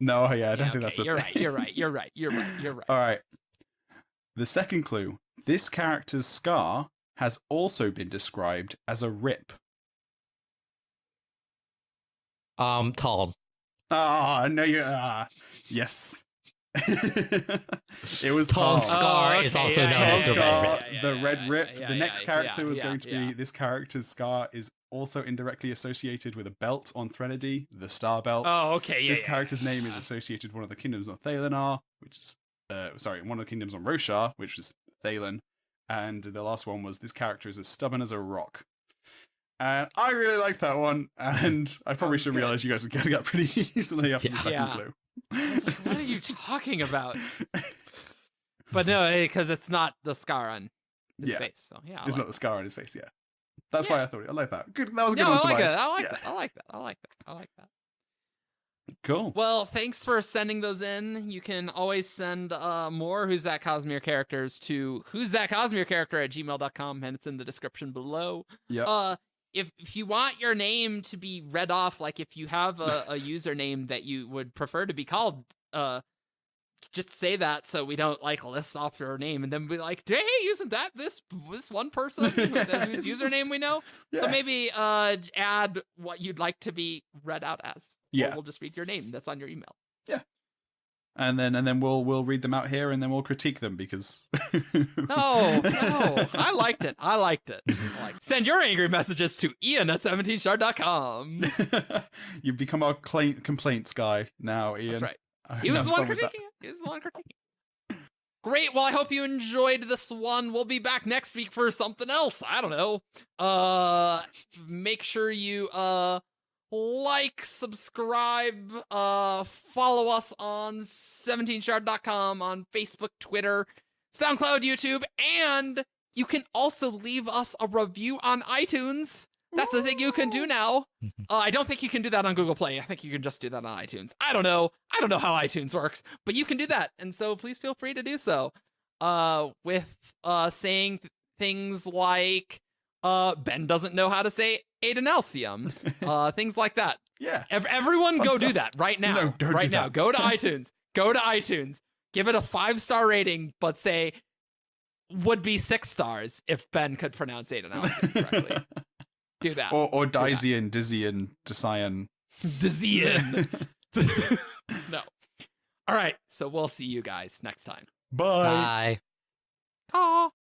No, yeah, I don't Yeah, think that's okay, a You're right. You're right. All right. The second clue. This character's scar has also been described as a rip. Tom. Ah, no, you. Yes. It was Tom Tom. Scar Oh, is okay, also yeah, known Tom as the Scar, Red Rip. the Red Rip. yeah, The next character was yeah, going to be yeah. this character's scar is also indirectly associated with a belt on Threnody, the Star Belt. Oh, okay. Yeah. This character's name is associated with one of the kingdoms on Thalinar, which is one of the kingdoms on Roshar, which is Thalen, and the last one was this character is as stubborn as a rock. And I really liked that one, and I probably Sounds should good. realize you guys are getting that pretty easily after the second Yeah. clue. I was like, what are you talking about? But no, because it's not the scar on his Yeah. face. So yeah, It's not the scar on his face, yeah. That's Yeah. why I thought I like that. Good, that was a good No, one, I like it. Tobias. I like Yeah. that. I like that. I like that. Cool. Well, thanks for sending those in. You can always send more Who's That Cosmere characters to Who's That Cosmere character at gmail.com, and it's in the description below. Yep. If you want your name to be read off, like if you have a username that you would prefer to be called, just say that so we don't like list off your name and then be like, hey, isn't that this one person whose username we know? So Yeah. maybe add what you'd like to be read out as. Yeah. Or we'll just read your name that's on your email. And then we'll read them out here and then we'll critique them because No, I liked it. Send your angry messages to Ian at 17shard.com. You've become our complaints guy now, Ian. That's right. I He was have the one fun with that. critiquing it. Great. Well, I hope you enjoyed this one. We'll be back next week for something else. I don't know. Make sure you like, subscribe, follow us on 17shard.com, on Facebook, Twitter, SoundCloud, YouTube, and you can also leave us a review on iTunes. That's the thing you can do now. I don't think you can do that on Google Play. I think you can just do that on iTunes. I don't know how iTunes works, but you can do that. And so please feel free to do so. With saying things like Ben doesn't know how to say Adenalcium. Things like that. Yeah. Everyone Fun go stuff. do that right now. No, don't right do now. that. Go to iTunes. Go to iTunes. Give it a 5-star rating, but say would be 6 stars if Ben could pronounce Adenalcium correctly. Do that. Or Dizian, Dizian, Decian. Dizian. No. All right. So we'll see you guys next time. Bye. Bye. Caw.